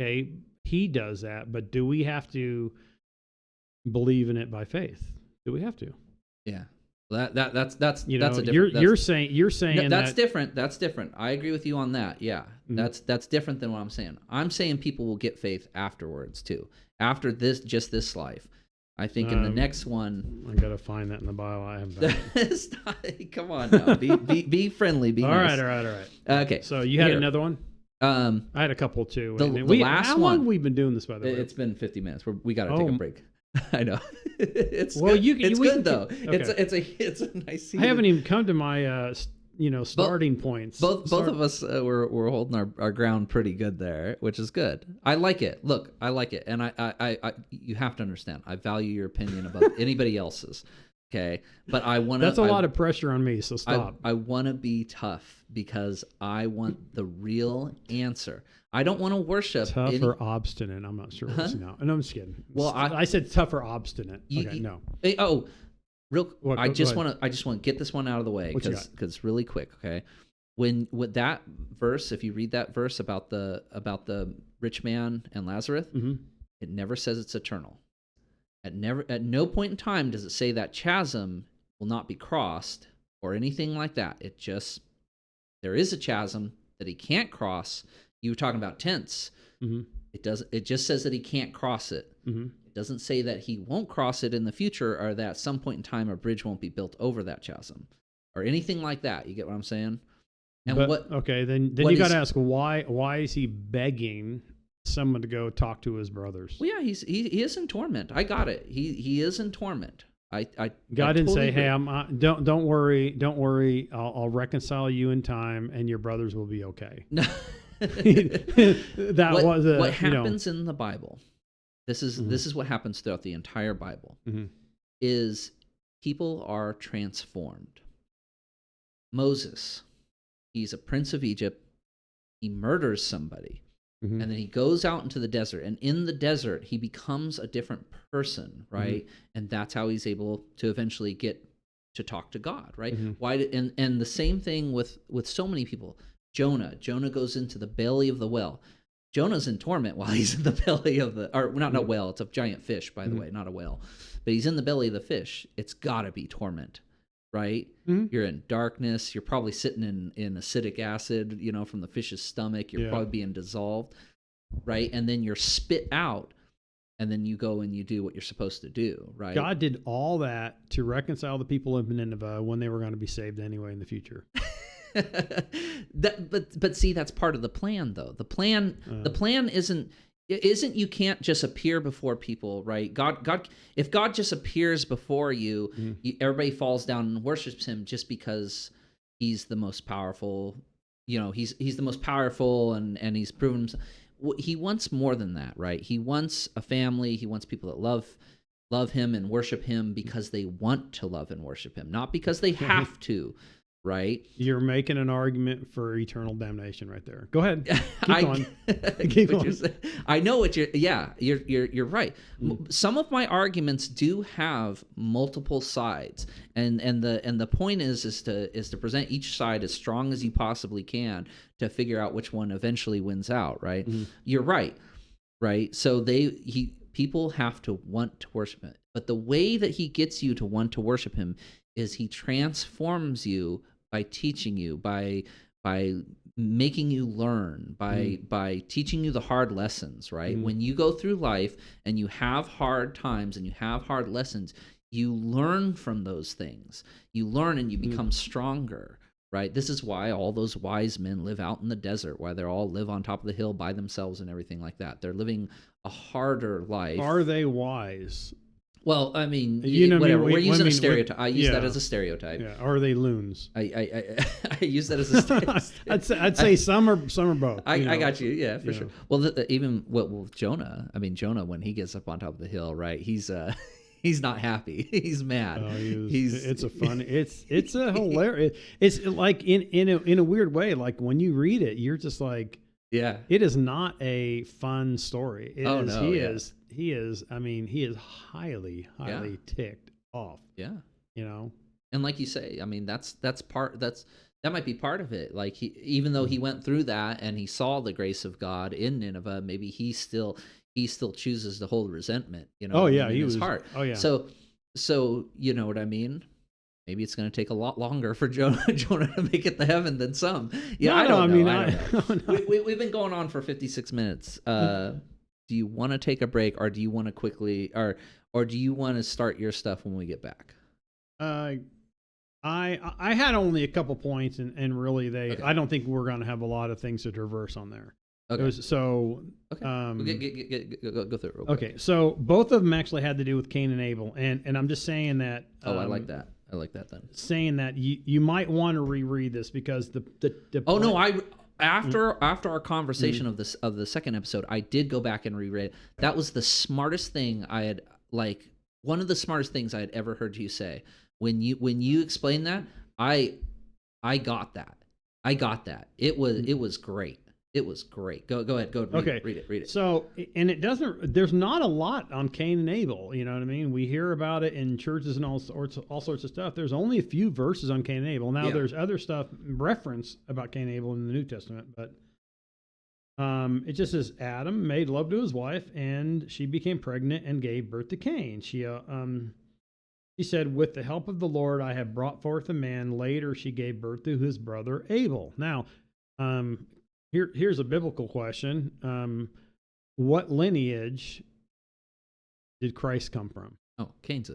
Okay, he does that, but do we have to believe in it by faith? Do we have to? Yeah. That's a different. You're saying that's different. That's different. I agree with you on that. Yeah. That's different than what I'm saying. I'm saying people will get faith afterwards too. After this life. I think in the next one, I gotta find that in the Bible. I haven't. Come on now. Be friendly. Be nice. All right. Okay. So you had another one? I had a couple too. The last how long have we been doing this, by the way? It's been 50 minutes. We got to take a break. I know. It's good though. Okay. It's a nice. I haven't even come to my starting points. Both of us were holding our ground pretty good there, which is good. I like it. Look, I like it, and I you have to understand. I value your opinion above anybody else's. Okay, but I want to. That's a lot of pressure on me. So stop. I want to be tough because I want the real answer. I don't want to worship tough or obstinate. I'm not sure. No, I'm just kidding. Well, I said tough or obstinate. No. I just want to get this one out of the way because really quick. Okay, with that verse, if you read that verse about the rich man and Lazarus, it never says it's eternal. At no point in time does it say that chasm will not be crossed or anything like that. It just, there is a chasm that he can't cross. You were talking about tents. It just says that he can't cross it. It doesn't say that he won't cross it in the future or that at some point in time a bridge won't be built over that chasm or anything like that. You get what I'm saying? And then you got to ask why is he begging someone to go talk to his brothers? Well, yeah, he is in torment. I got it. He is in torment. God didn't say, "Hey, don't worry. I'll reconcile you in time, and your brothers will be okay." No. What happens in the Bible. This is what happens throughout the entire Bible. Is people are transformed. Moses, he's a prince of Egypt. He murders somebody. And then he goes out into the desert, and in the desert he becomes a different person, right? And that's how he's able to eventually get to talk to God, right? And the same thing with so many people. Jonah goes into the belly of the whale. Jonah's in torment while he's in the belly of not a whale, it's a giant fish, by the way, not a whale. But he's in the belly of the fish. It's got to be torment, right? You're in darkness. You're probably sitting in acidic acid, from the fish's stomach. You're probably being dissolved, right? And then you're spit out. and then you go and you do what you're supposed to do, right? God did all that to reconcile the people of Nineveh when they were going to be saved anyway in the future. But see, that's part of the plan, though. The plan isn't you can't just appear before people, right? God, if God just appears before you, everybody falls down and worships him just because he's the most powerful. He's the most powerful, and he's proven himself. He wants more than that, right? He wants a family. He wants people that love him and worship him because they want to love and worship him, not because they have to, right? You're making an argument for eternal damnation right there. Go ahead. Keep going. Keep going. I know what you're right. Some of my arguments do have multiple sides, and the point is to present each side as strong as you possibly can to figure out which one eventually wins out, right? You're right. So people have to want to worship him. But the way that he gets you to want to worship him is he transforms you by teaching you, by making you learn, by teaching you the hard lessons, right? When you go through life and you have hard times and you have hard lessons, you learn from those things. You learn and you become stronger, right? This is why all those wise men live out in the desert, why they all live on top of the hill by themselves and everything like that. They're living a harder life. Are they wise? Well, I mean, whatever. We're using a stereotype. I use that as a stereotype. Yeah. Are they loons? I use that as a stereotype. I'd say some are both. I got you. Yeah, for sure. Well, even with Jonah. I mean, Jonah, when he gets up on top of the hill, right? He's not happy. He's mad. Oh, it's a hilarious. It's like in a weird way. Like when you read it, you're just like, yeah, it is not a fun story. He is. I mean, he is highly ticked off. Yeah. And like you say, I mean, that might be part of it. Like even though he went through that and he saw the grace of God in Nineveh, maybe he still chooses to hold resentment, in his heart. Oh yeah. So you know what I mean? Maybe it's going to take a lot longer for Jonah to make it to heaven than some. Yeah, I don't know. We've been going on for 56 minutes. Do you want to take a break, or do you want to quickly, or do you want to start your stuff when we get back? I had only a couple points, and really okay. I don't think we're going to have a lot of things to traverse on there. Okay. So go through it real quick. Okay, so both of them actually had to do with Cain and Abel, and I'm just saying that. I like that. I like that then. Saying that you might want to reread this because the After our conversation of the second episode, I did go back and reread it. That was the smartest thing one of the smartest things I had ever heard you say. When you explained that, I got that. It was great. It was great. Go ahead. Go read it. So, and there's not a lot on Cain and Abel. You know what I mean? We hear about it in churches and all sorts of stuff. There's only a few verses on Cain and Abel. Now there's other stuff reference about Cain and Abel in the New Testament, but it just says Adam made love to his wife and she became pregnant and gave birth to Cain. She said, with the help of the Lord, I have brought forth a man. Later, she gave birth to his brother Abel. Now, Here's a biblical question. What lineage did Christ come from? Oh, Cain's.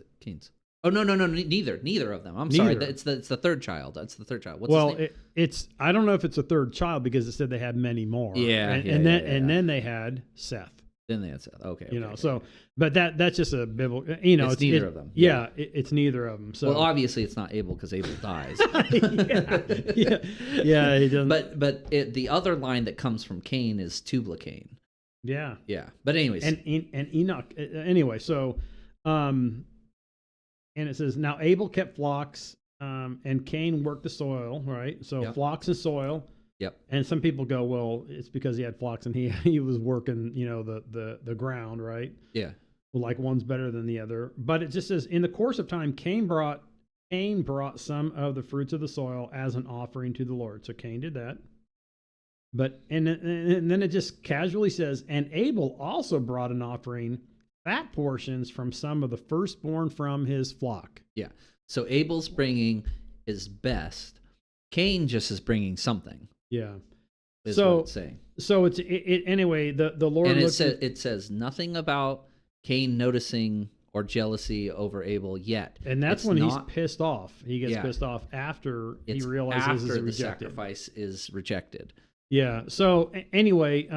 Oh, no, neither of them. I'm sorry. It's the third child. That's the third child. What's his name? I don't know if it's a third child because it said they had many more. Yeah. And then they had Seth. Then they had Seth. Okay. But that's just a biblical, it's neither of them. Yeah. It's neither of them. So. Well, obviously it's not Abel because Abel dies. Yeah, he doesn't. But the other line that comes from Cain is Tubal-Cain. Yeah. Yeah. But anyways. And Enoch. Anyway, so, and it says, now Abel kept flocks, and Cain worked the soil, right? So flocks and soil. Yep. And some people go, well, it's because he had flocks and he was working, the ground, right? Yeah. Well, like one's better than the other. But it just says, in the course of time, Cain brought some of the fruits of the soil as an offering to the Lord. So Cain did that. But and then it just casually says, and Abel also brought an offering, fat portions from some of the firstborn from his flock. Yeah. So Abel's bringing his best. Cain just is bringing something. Yeah. Is what it's saying. So it's anyway. The Lord and it says nothing about Cain noticing or jealousy over Abel yet. And that's It's when not, he's pissed off. He gets Yeah. pissed off after he it's realizes after it's the rejected. sacrifice is rejected. Yeah. So anyway,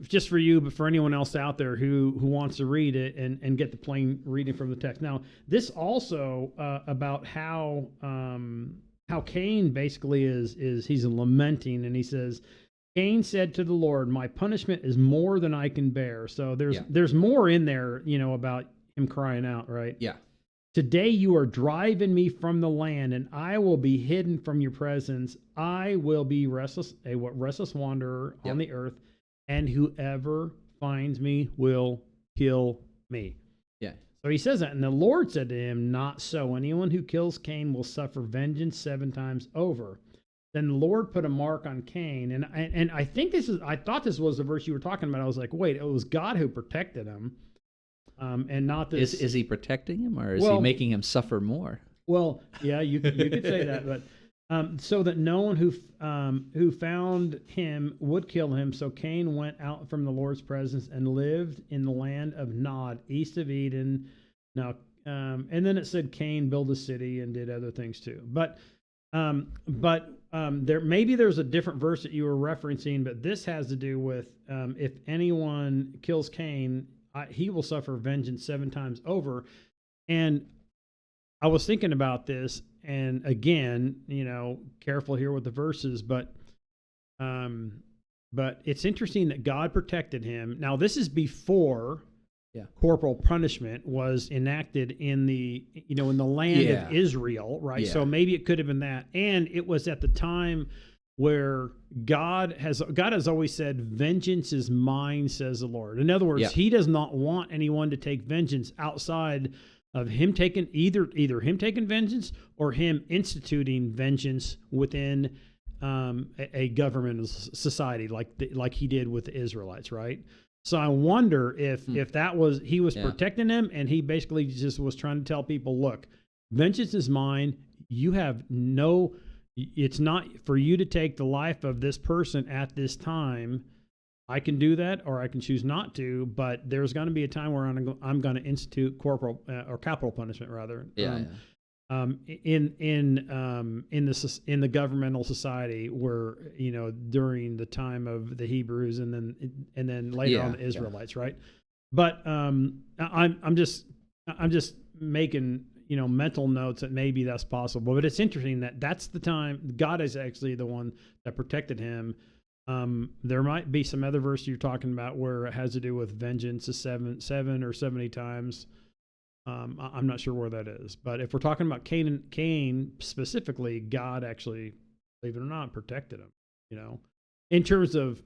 just for you, but for anyone else out there who wants to read it and get the plain reading from the text. Now, this also about how Cain basically is he's lamenting, and he says, Cain said to the Lord, "My punishment is more than I can bear." So there's more in there, about him crying out, right? Yeah. Today you are driving me from the land, and I will be hidden from your presence. I will be a restless wanderer on the earth, and whoever finds me will kill me. Yeah. So he says that, and the Lord said to him, "Not so. Anyone who kills Cain will suffer vengeance 7 times over." Then the Lord put a mark on Cain, and I think I thought this was the verse you were talking about. I was like, wait, it was God who protected him. And not this. Is he protecting him, or is he making him suffer more? Well, yeah, you could say that, but so that no one who found him would kill him. So Cain went out from the Lord's presence and lived in the land of Nod, east of Eden. Now, and then it said Cain built a city and did other things too. But there's a different verse that you were referencing, but this has to do with if anyone kills Cain, he will suffer vengeance 7 times over. And I was thinking about this, and again, careful here with the verses, but it's interesting that God protected him. Now, this is before corporal punishment was enacted in the land of Israel, right? Yeah. So maybe it could have been that, and it was at the time where God has always said, "Vengeance is mine," says the Lord. In other words, he does not want anyone to take vengeance outside of him taking either him taking vengeance or him instituting vengeance within a governmental society like he did with the Israelites, right? So I wonder if that was he was protecting them, and he basically just was trying to tell people, look, vengeance is mine. You have no. It's not for you to take the life of this person at this time. I can do that, or I can choose not to. But there's going to be a time where I'm going to institute corporal or capital punishment, rather. In the governmental society, where during the time of the Hebrews, and then later on the Israelites, right? But I'm just making mental notes that maybe that's possible. But it's interesting that that's the time God is actually the one that protected him. There might be some other verse you're talking about where it has to do with vengeance of 7 or 70 times. I'm not sure where that is. But if we're talking about Cain specifically, God actually, believe it or not, protected him, in terms of,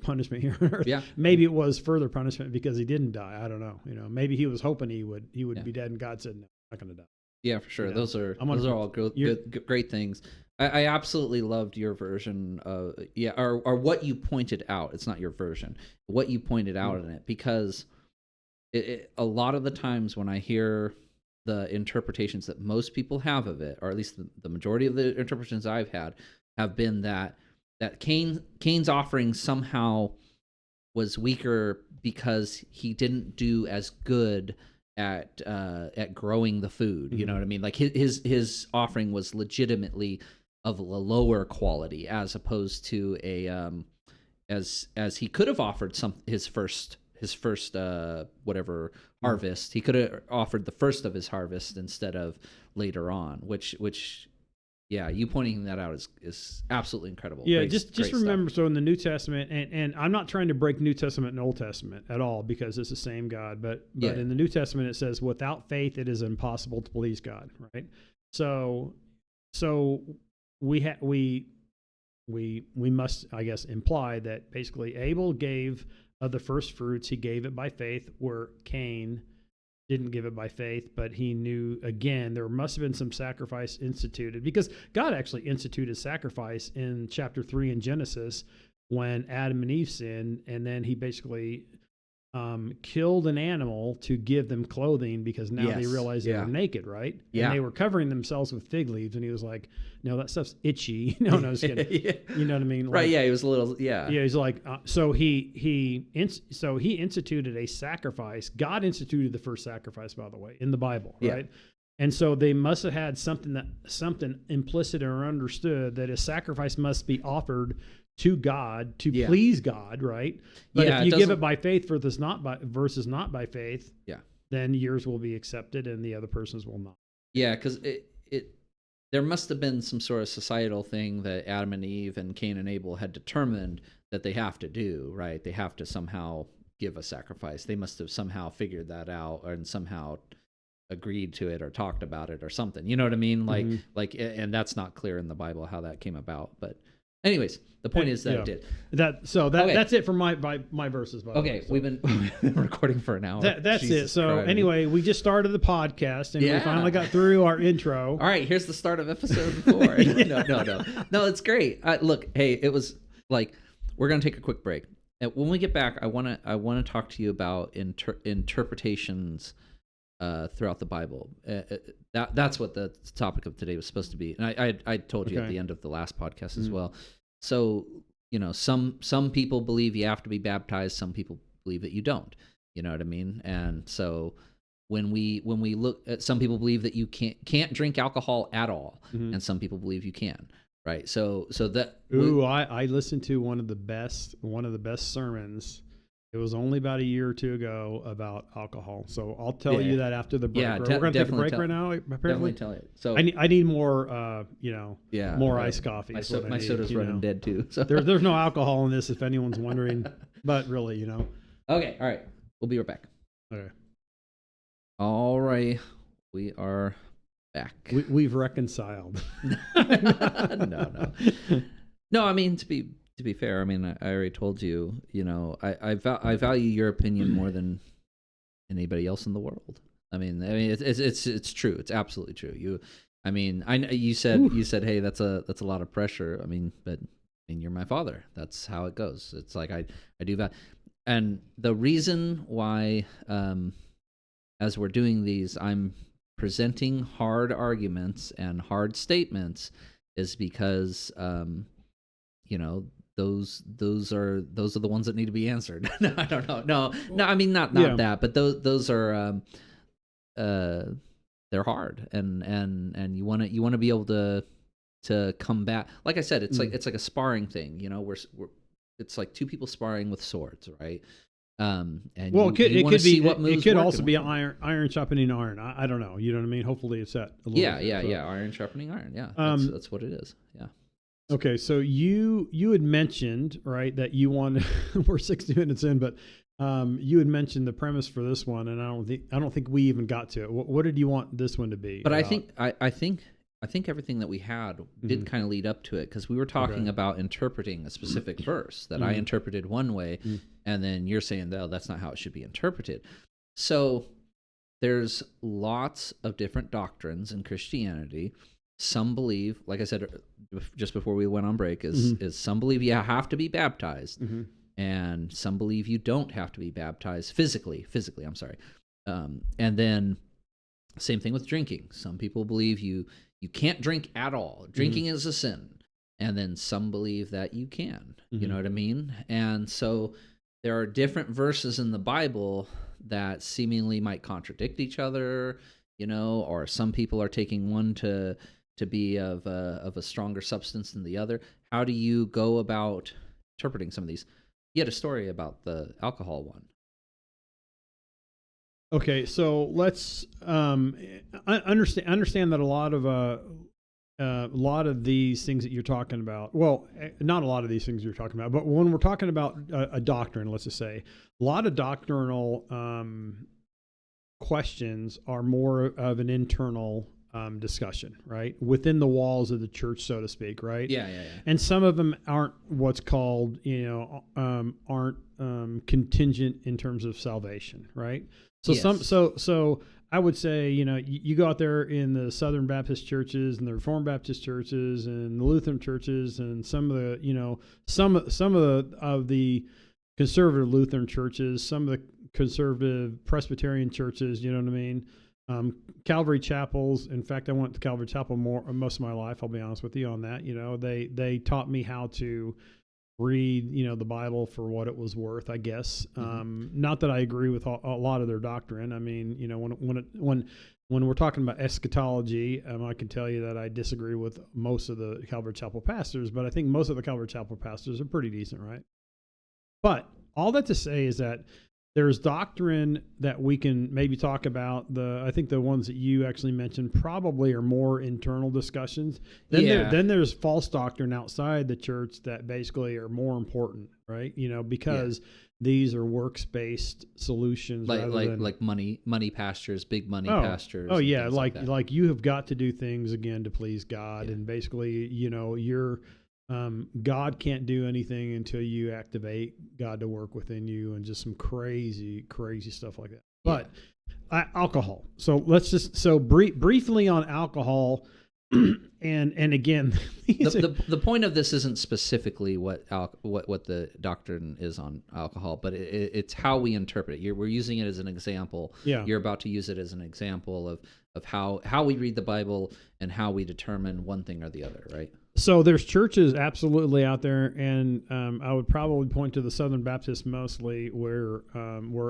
punishment here on earth. Yeah. Maybe it was further punishment because he didn't die. I don't know. Maybe he was hoping he would be dead, and God said, no, I'm not going to die. Yeah, for sure. Those are all great things. I absolutely loved your version of or what you pointed out. It's not your version. What you pointed out in it, because a lot of the times when I hear the interpretations that most people have of it, or at least the majority of the interpretations I've had, have been that Cain's offering somehow was weaker because he didn't do as good at growing the food. You know what I mean? Like his offering was legitimately of a lower quality, as opposed to as he could have offered his first whatever harvest. He could have offered the first of his harvest instead of later on, which you pointing that out is absolutely incredible. Yeah, great, just great remember, stuff. so in the New Testament, and I'm not trying to break New Testament and Old Testament at all, because it's the same God, but in the New Testament it says, without faith it is impossible to please God, right? So we must, I guess, imply that basically Abel gave of the first fruits, he gave it by faith, where Cain didn't give it by faith, but he knew, again, there must have been some sacrifice instituted, because God actually instituted sacrifice in chapter 3 in Genesis when Adam and Eve sinned, and then he basically killed an animal to give them clothing because now they Yes, realized they yeah. were naked, right? Yeah. And they were covering themselves with fig leaves, and he was like, "No, that stuff's itchy." No, just kidding. Yeah. You know what I mean? Right? Like, Yeah, he was a little. Yeah. yeah, he's like, so he instituted a sacrifice. God instituted the first sacrifice, by the way, in the Bible, Yeah. right? And so they must have had something implicit or understood that a sacrifice must be offered to God to Yeah. please God, right? But Yeah, if it you give doesn't- it by faith versus not by faith, Yeah. then yours will be accepted and the other person's will not. Yeah, because there must have been some sort of societal thing that Adam and Eve and Cain and Abel had determined that they have to do, right? They have to somehow give a sacrifice. They must have somehow figured that out and somehow agreed to it or talked about it or something. You know what I mean? And that's not clear in the Bible how that came about. But anyways, the point is that Yeah. it did. Okay. That's it for my verses. By the way. Okay, So we've been recording for an hour. that's it. Jesus So Christ. anyway, we just started the podcast and we Yeah. finally got through our intro. All right, here's the start of episode 4. No, it's great. Look, hey, it was like we're gonna take a quick break, and when we get back, I wanna talk to you about interpretations throughout the Bible. That's what the topic of today was supposed to be, and I told you at Okay. the end of the last podcast as well. So some people believe you have to be baptized. Some people believe that you don't. You know what I mean? And so when we look at, some people believe that you can't drink alcohol at all, and some people believe you can, right? So that I listened to one of the best sermons. It was only about a year or two ago about alcohol. So I'll tell you that after the break. Yeah, We're going to take a definitely break right now. definitely Apparently, tell it. So I need more, more iced coffee. My, is what I need, soda's running dead too. So There's no alcohol in this, if anyone's wondering. But really, Okay, all right, we'll be right back. Okay. All right, we are back. We've reconciled. No. I mean, to be fair, I mean, I already told you. I value your opinion more than anybody else in the world. I mean, it's true. It's absolutely true. You said, hey, that's a lot of pressure. I mean, you're my father. That's how it goes. It's like I do that, and the reason why, as we're doing these, I'm presenting hard arguments and hard statements, is because those are the ones that need to be answered. No, I don't know. No, I mean not that, but those are they're hard, and you want to be able to combat. Like I said, it's like a sparring thing. We're it's like two people sparring with swords, right? And it could also be iron sharpening iron. I don't know. You know what I mean? Hopefully it's that. Iron sharpening iron. Yeah, that's what it is. Yeah. Okay, so you had mentioned, right, that you wanted. We're 60 minutes in, but you had mentioned the premise for this one, and I don't think we even got to it. What did you want this one to be? But about? I think everything that we had did kind of lead up to it, because we were talking about interpreting a specific verse that I interpreted one way, and then you're saying, no, that's not how it should be interpreted. So there's lots of different doctrines in Christianity. Some believe, like I said just before we went on break, is some believe you have to be baptized, and some believe you don't have to be baptized physically. I'm sorry. And then same thing with drinking. Some people believe you can't drink at all. Drinking is a sin. And then some believe that you can. You know what I mean? And so there are different verses in the Bible that seemingly might contradict each other, or some people are taking one to be of a stronger substance than the other. How do you go about interpreting some of these? You had a story about the alcohol one. Okay, so let's understand that a lot of these things that you're talking about. Well, not a lot of these things you're talking about, but when we're talking about a doctrine, let's just say, a lot of doctrinal questions are more of an internal discussion, right, within the walls of the church, so to speak, right? Yeah. And some of them aren't what's called, aren't contingent in terms of salvation, right? So Yes. so I would say, you go out there in the Southern Baptist churches and the Reformed Baptist churches and the Lutheran churches and some of the, some of the conservative Lutheran churches, some of the conservative Presbyterian churches. You know what I mean? Calvary chapels. In fact, I went to Calvary Chapel most of my life. I'll be honest with you on that. You know, they taught me how to read, you know, the Bible for what it was worth, I guess. Not that I agree with a lot of their doctrine. I mean, you know, when we're talking about eschatology, I can tell you that I disagree with most of the Calvary Chapel pastors, but I think most of the Calvary Chapel pastors are pretty decent, right? But all that to say is that there's doctrine that we can maybe talk about. I think the ones that you actually mentioned probably are more internal discussions. Then there's false doctrine outside the church that basically are more important, right? You know, because these are works-based solutions, like money pastors, big money pastors. Oh yeah, like you have got to do things again to please God, and basically, you know, God can't do anything until you activate God to work within you, and just some crazy stuff like that. But alcohol. So let's just briefly on alcohol. and again, the point of this isn't specifically what the doctrine is on alcohol, but it's how we interpret it. We're using it as an example. Yeah. You're about to use it as an example of how we read the Bible and how we determine one thing or the other, right? So there's churches absolutely out there, and I would probably point to the Southern Baptist mostly, where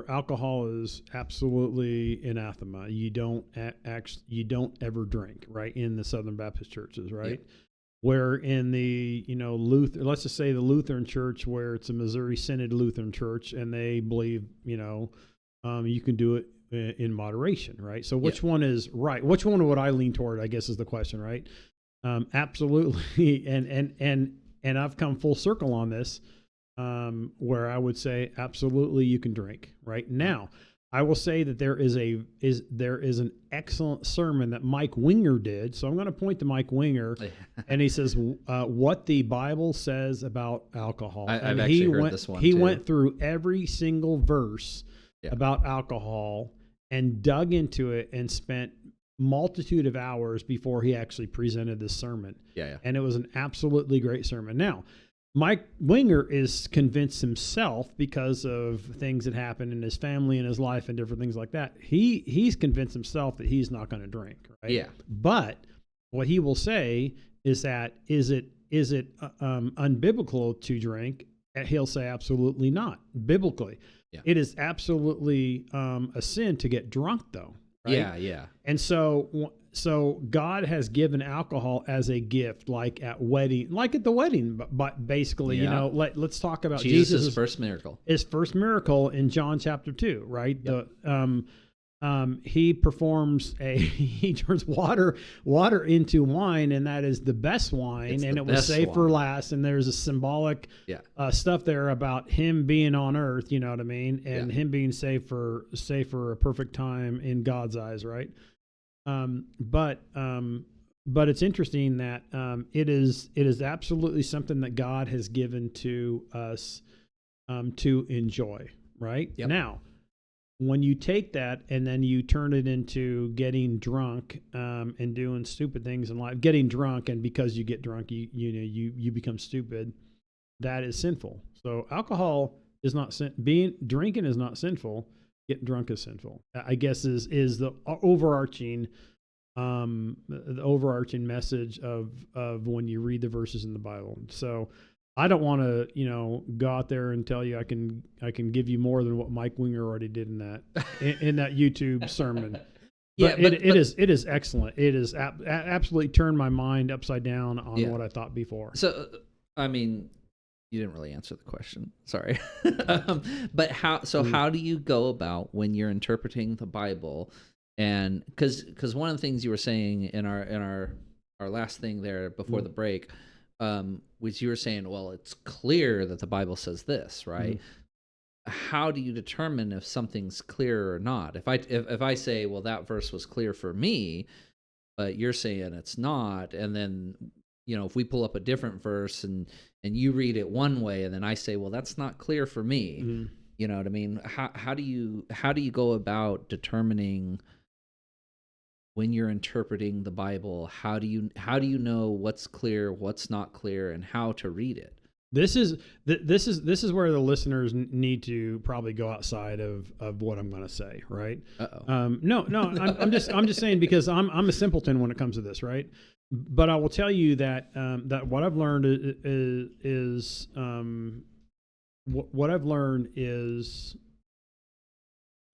alcohol is absolutely anathema. You don't ever drink, right, in the Southern Baptist churches, right? Yep. Where in the, you know, let's just say the Lutheran church, where it's a Missouri Synod Lutheran church, and they believe, you know, you can do it in moderation, right? So which one is right? Which one would I lean toward, I guess, is the question, right? Absolutely. And I've come full circle on this, where I would say absolutely you can drink right now. I will say that there is an excellent sermon that Mike Winger did. So I'm going to point to Mike Winger, and he says what the Bible says about alcohol. I've actually heard this one. He went through every single verse about alcohol and dug into it and spent multitude of hours before he actually presented this sermon. And it was an absolutely great sermon. Now, Mike Winger is convinced himself, because of things that happened in his family and his life and different things like that. He's convinced himself that he's not going to drink, right? Yeah. But what he will say is that is it unbiblical to drink? He'll say absolutely not. Biblically, it is absolutely a sin to get drunk, though. Right? Yeah. And so God has given alcohol as a gift, like at the wedding, but basically, you know, let's talk about Jesus' first miracle. His first miracle in John chapter 2, right? Yep. He turns water into wine, and that is the best wine, and it was saved for last. And there's a symbolic stuff there about him being on earth, you know what I mean, and him being saved for a perfect time in God's eyes, right? But it's interesting that it is absolutely something that God has given to us to enjoy, right? Yep. Now, when you take that and then you turn it into getting drunk and doing stupid things in life, getting drunk, and because you get drunk, you become stupid, that is sinful. So alcohol is not drinking is not sinful. Getting drunk is sinful, I guess, is the overarching message of when you read the verses in the Bible. So I don't want to, go out there and tell you I can give you more than what Mike Winger already did in that YouTube sermon. But it is excellent. It is absolutely turned my mind upside down on what I thought before. So, I mean, you didn't really answer the question. Sorry. But how do you go about when you're interpreting the Bible? And because one of the things you were saying in our last thing there before the break, was you were saying, well, it's clear that the Bible says this, right? How do you determine if something's clear or not? If I say, well, that verse was clear for me, but you're saying it's not, and then if we pull up a different verse and you read it one way, and then I say, well, that's not clear for me. You know what I mean? How do you go about determining when you're interpreting the Bible? How do you know what's clear, what's not clear, and how to read it? This is where the listeners need to probably go outside of what I'm going to say, right? Uh-oh. No, I'm just saying, because I'm a simpleton when it comes to this, right? But I will tell you that that what I've learned is what I've learned is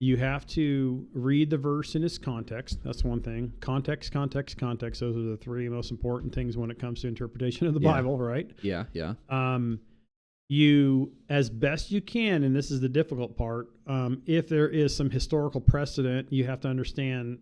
you have to read the verse in its context. That's one thing. Context. Those are the three most important things when it comes to interpretation of the Bible, right? Yeah. You, as best you can, and this is the difficult part, if there is some historical precedent, you have to understand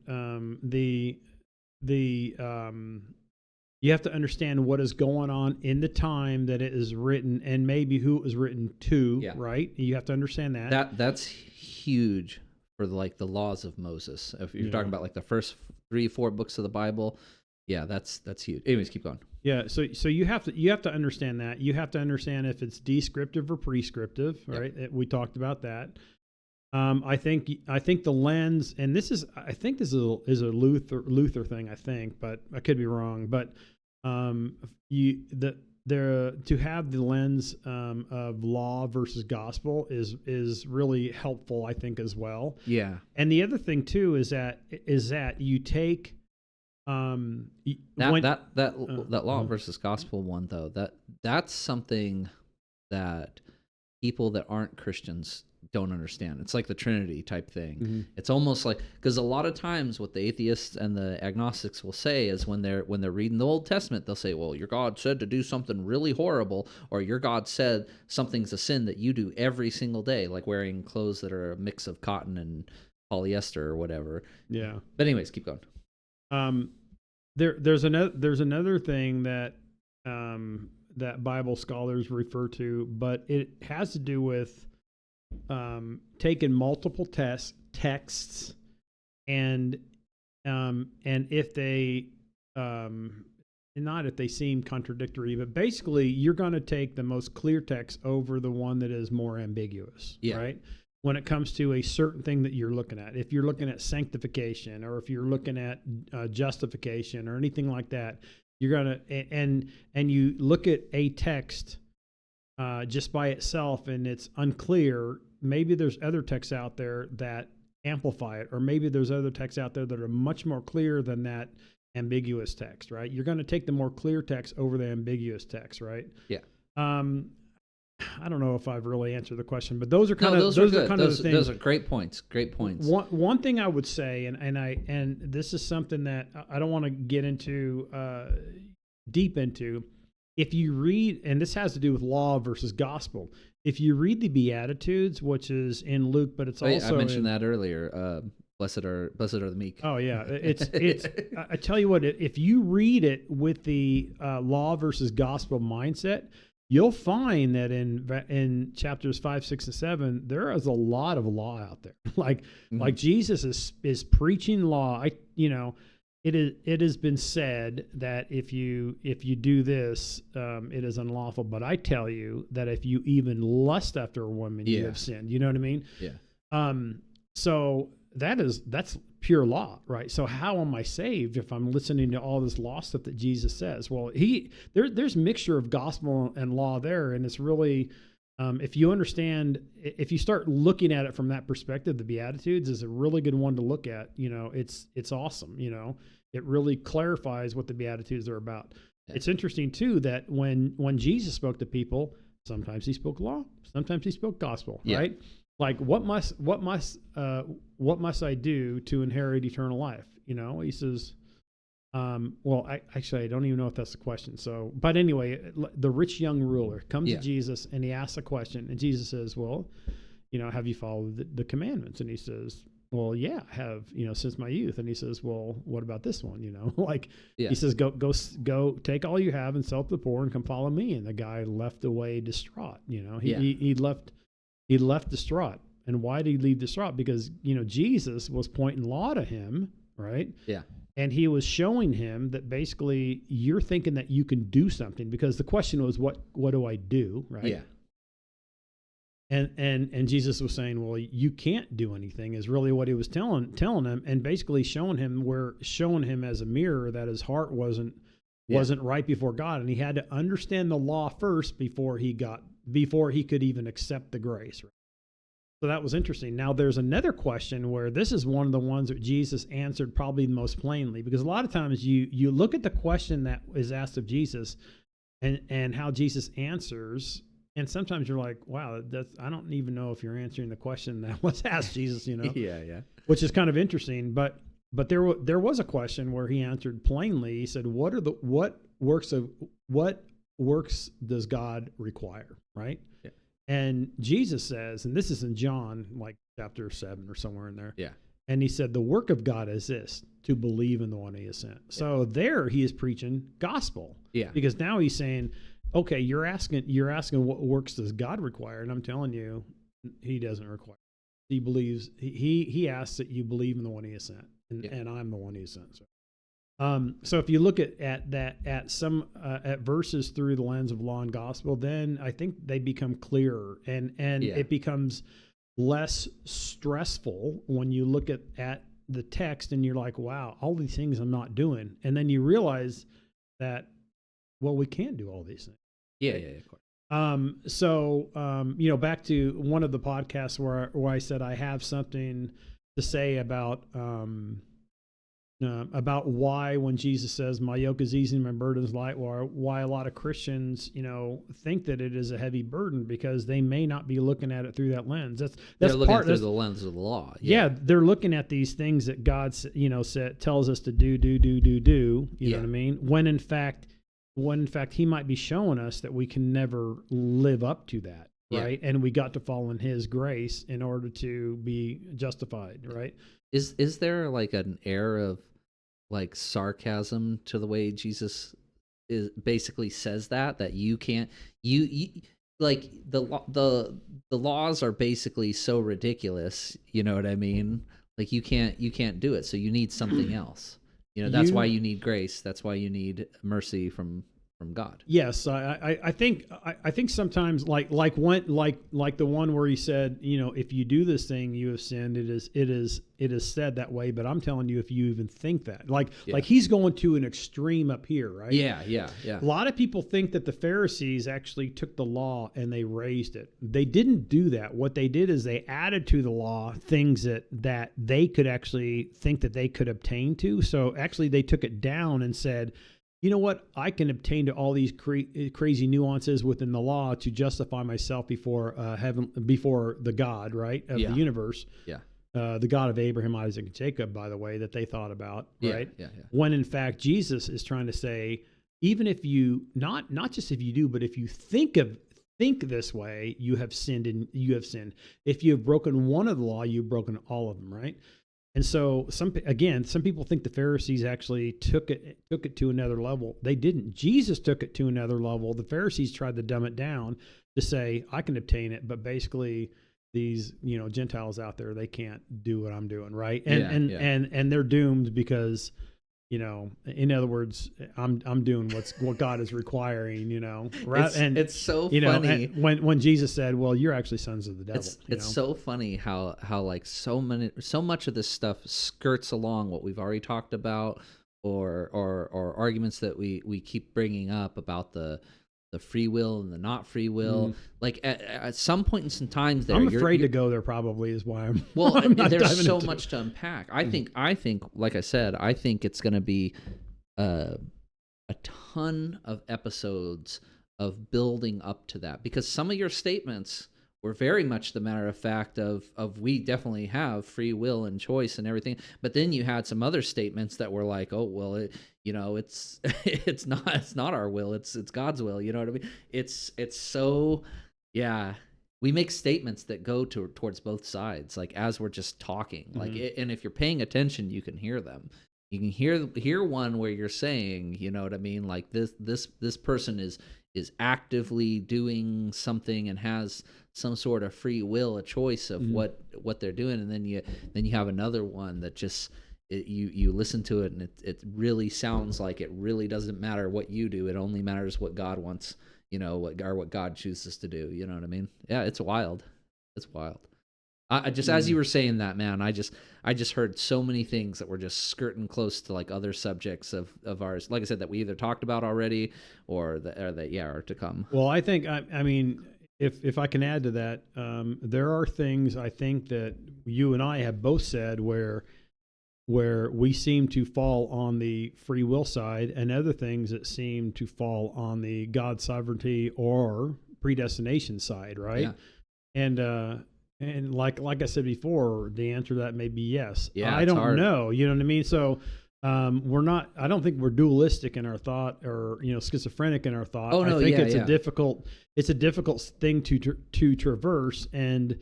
you have to understand what is going on in the time that it is written, and maybe who it was written to, right? You have to understand that. That's huge for like the laws of Moses. If you're talking about like the first 3-4 books of the Bible, that's huge. Anyways, keep going. Yeah, so you have to understand that. You have to understand if it's descriptive or prescriptive, right? We talked about that. I think the lens, and this is a Luther thing, I think, but I could be wrong. But to have the lens of law versus gospel is really helpful, I think, as well. Yeah. And the other thing too is that you take that law versus gospel one, though, that's something that people that aren't Christians don't understand. It's like the Trinity type thing. Mm-hmm. It's almost like, because a lot of times what the atheists and the agnostics will say is when they're reading the Old Testament, they'll say, well, your God said to do something really horrible, or your God said something's a sin that you do every single day, like wearing clothes that are a mix of cotton and polyester or whatever. Yeah. But anyways, keep going. There's another thing that that Bible scholars refer to, but it has to do with taking multiple texts and if they not if they seem contradictory, but basically you're going to take the most clear text over the one that is more ambiguous, right? When it comes to a certain thing that you're looking at. If you're looking at sanctification, or if you're looking at justification or anything like that, you're going to, and you look at a text just by itself and it's unclear, maybe there's other texts out there that amplify it, or maybe there's other texts out there that are much more clear than that ambiguous text, right? You're going to take the more clear text over the ambiguous text, right? Yeah. I don't know if I've really answered the question, but those are kind of those are good. Kind of the things. Those are great points. Great points. One thing I would say, and this is something that I don't want to get into deep into. If you read, and this has to do with law versus gospel. If you read the Beatitudes, which is in Luke, but it's also I mentioned that earlier. Blessed are the meek. Oh yeah, it's I tell you what, if you read it with the law versus gospel mindset, you'll find that in chapters 5, 6, and 7, there is a lot of law out there. Like Jesus is preaching law. It has been said that if you do this, it is unlawful. But I tell you that if you even lust after a woman, you have sinned. You know what I mean? Yeah. So that's pure law, right? So how am I saved if I'm listening to all this law stuff that Jesus says? Well, there's mixture of gospel and law there, and it's really if you understand, if you start looking at it from that perspective, the Beatitudes is a really good one to look at. It's awesome. It really clarifies what the Beatitudes are about. Yeah. It's interesting too that when Jesus spoke to people, sometimes he spoke law, sometimes he spoke gospel, right? Like what must I do to inherit eternal life? He says, well, I don't even know if that's the question. So, but anyway, the rich young ruler comes to Jesus and he asks a question, and Jesus says, well, have you followed the commandments? And he says, well, yeah, I have, since my youth. And he says, well, what about this one? He says, go take all you have and sell it to the poor and come follow me. And the guy left away distraught. He left distraught. And why did he leave distraught? Because, Jesus was pointing law to him, right? Yeah. And he was showing him that basically you're thinking that you can do something, because the question was, what do I do? Right. Yeah. And Jesus was saying, well, you can't do anything, is really what he was telling him, and basically showing him as a mirror that his heart wasn't Yeah. wasn't right before God, and he had to understand the law first before he could even accept the grace. Right? So that was interesting. Now there's another question where this is one of the ones that Jesus answered probably the most plainly, because a lot of times you look at the question that is asked of Jesus and how Jesus answers, and sometimes you're like, wow, I don't even know if you're answering the question that was asked Jesus, Yeah. which is kind of interesting. But there was a question where he answered plainly. He said, what works does God require? Right. Yeah. And Jesus says, and this is in John, like chapter 7 or somewhere in there. Yeah. And he said, the work of God is this, to believe in the one he has sent. So there he is preaching gospel. Yeah. Because now he's saying, okay, you're asking what works does God require? And I'm telling you, he doesn't require. He believes, he asks that you believe in the one he has sent. And I'm the one he has sent. So if you look at some verses through the lens of law and gospel, then I think they become clearer and it becomes less stressful when you look at the text and you're like, wow, all these things I'm not doing. And then you realize that, well, we can't do all these things. Yeah, of course. So back to one of the podcasts where I said I have something to say about why, when Jesus says my yoke is easy and my burden is light, why a lot of Christians, think that it is a heavy burden, because they may not be looking at it through that lens. They're looking through the lens of the law. Yeah, they're looking at these things that God, tells us to do. You know what I mean? When in fact, He might be showing us that we can never live up to that. Right. And we got to fall in His grace in order to be justified. Right. Is there like an air of like sarcasm to the way Jesus basically says that you can't, you like the laws are basically so ridiculous, you know what I mean? Like you can't do it. So you need something else. That's why you need grace. That's why you need mercy from God. Yes, I think sometimes like the one where he said, if you do this thing, you have sinned. It is said that way, but I'm telling you, if you even think that, like he's going to an extreme up here, right? Yeah. A lot of people think that the Pharisees actually took the law and they raised it. They didn't do that. What they did is they added to the law things that they could actually think that they could obtain to. So actually, they took it down and said, you know what? I can obtain to all these crazy nuances within the law to justify myself before before the God, right, of the universe. Yeah. The God of Abraham, Isaac, and Jacob, by the way, that they thought about, right? Yeah. When in fact Jesus is trying to say, even if you not just if you do, but if you think this way, you have sinned, and you have sinned. If you have broken one of the law, you've broken all of them, right? And so some people think the Pharisees actually took it to another level. They didn't. Jesus took it to another level. The Pharisees tried to dumb it down to say, I can obtain it, but basically these, Gentiles out there, they can't do what I'm doing, right? And they're doomed because, in other words, I'm doing what God is requiring, Right? It's so funny when Jesus said, "Well, you're actually sons of the devil." It's so funny how like so much of this stuff skirts along what we've already talked about, or arguments that we keep bringing up about the free will and the not free will. Like at some point in some times there, I'm afraid to go there. Probably is why I'm. Well, I'm not there's so much to unpack. I think, like I said, I think it's going to be a ton of episodes of building up to that, because some of your statements were very much the matter of fact of we definitely have free will and choice and everything, but then you had some other statements that were like, oh well, it's it's not our will, it's God's will, you know what I mean? It's so, yeah, we make statements that go towards both sides, like as we're just talking, like and if you're paying attention, you can hear them. You can hear one where you're saying, you know what I mean, like this person is actively doing something and has some sort of free will, a choice of what they're doing, and then you have another one that just you listen to it and it really sounds like it really doesn't matter what you do, it only matters what God wants, what God chooses to do, you know what I mean? Yeah, it's wild. I just as you were saying that, man, I just heard so many things that were just skirting close to like other subjects of ours. Like I said, that we either talked about already or that are to come. Well, I think I mean, if I can add to that, there are things I think that you and I have both said where we seem to fall on the free will side, and other things that seem to fall on the God sovereignty or predestination side, right? Yeah. And like I said before, the answer to that may be yes. Yeah, I it's don't hard. know. You know what I mean? So we're not. I don't think we're dualistic in our thought, or schizophrenic in our thought. Oh, no, I think yeah, it's yeah. a difficult thing to traverse. And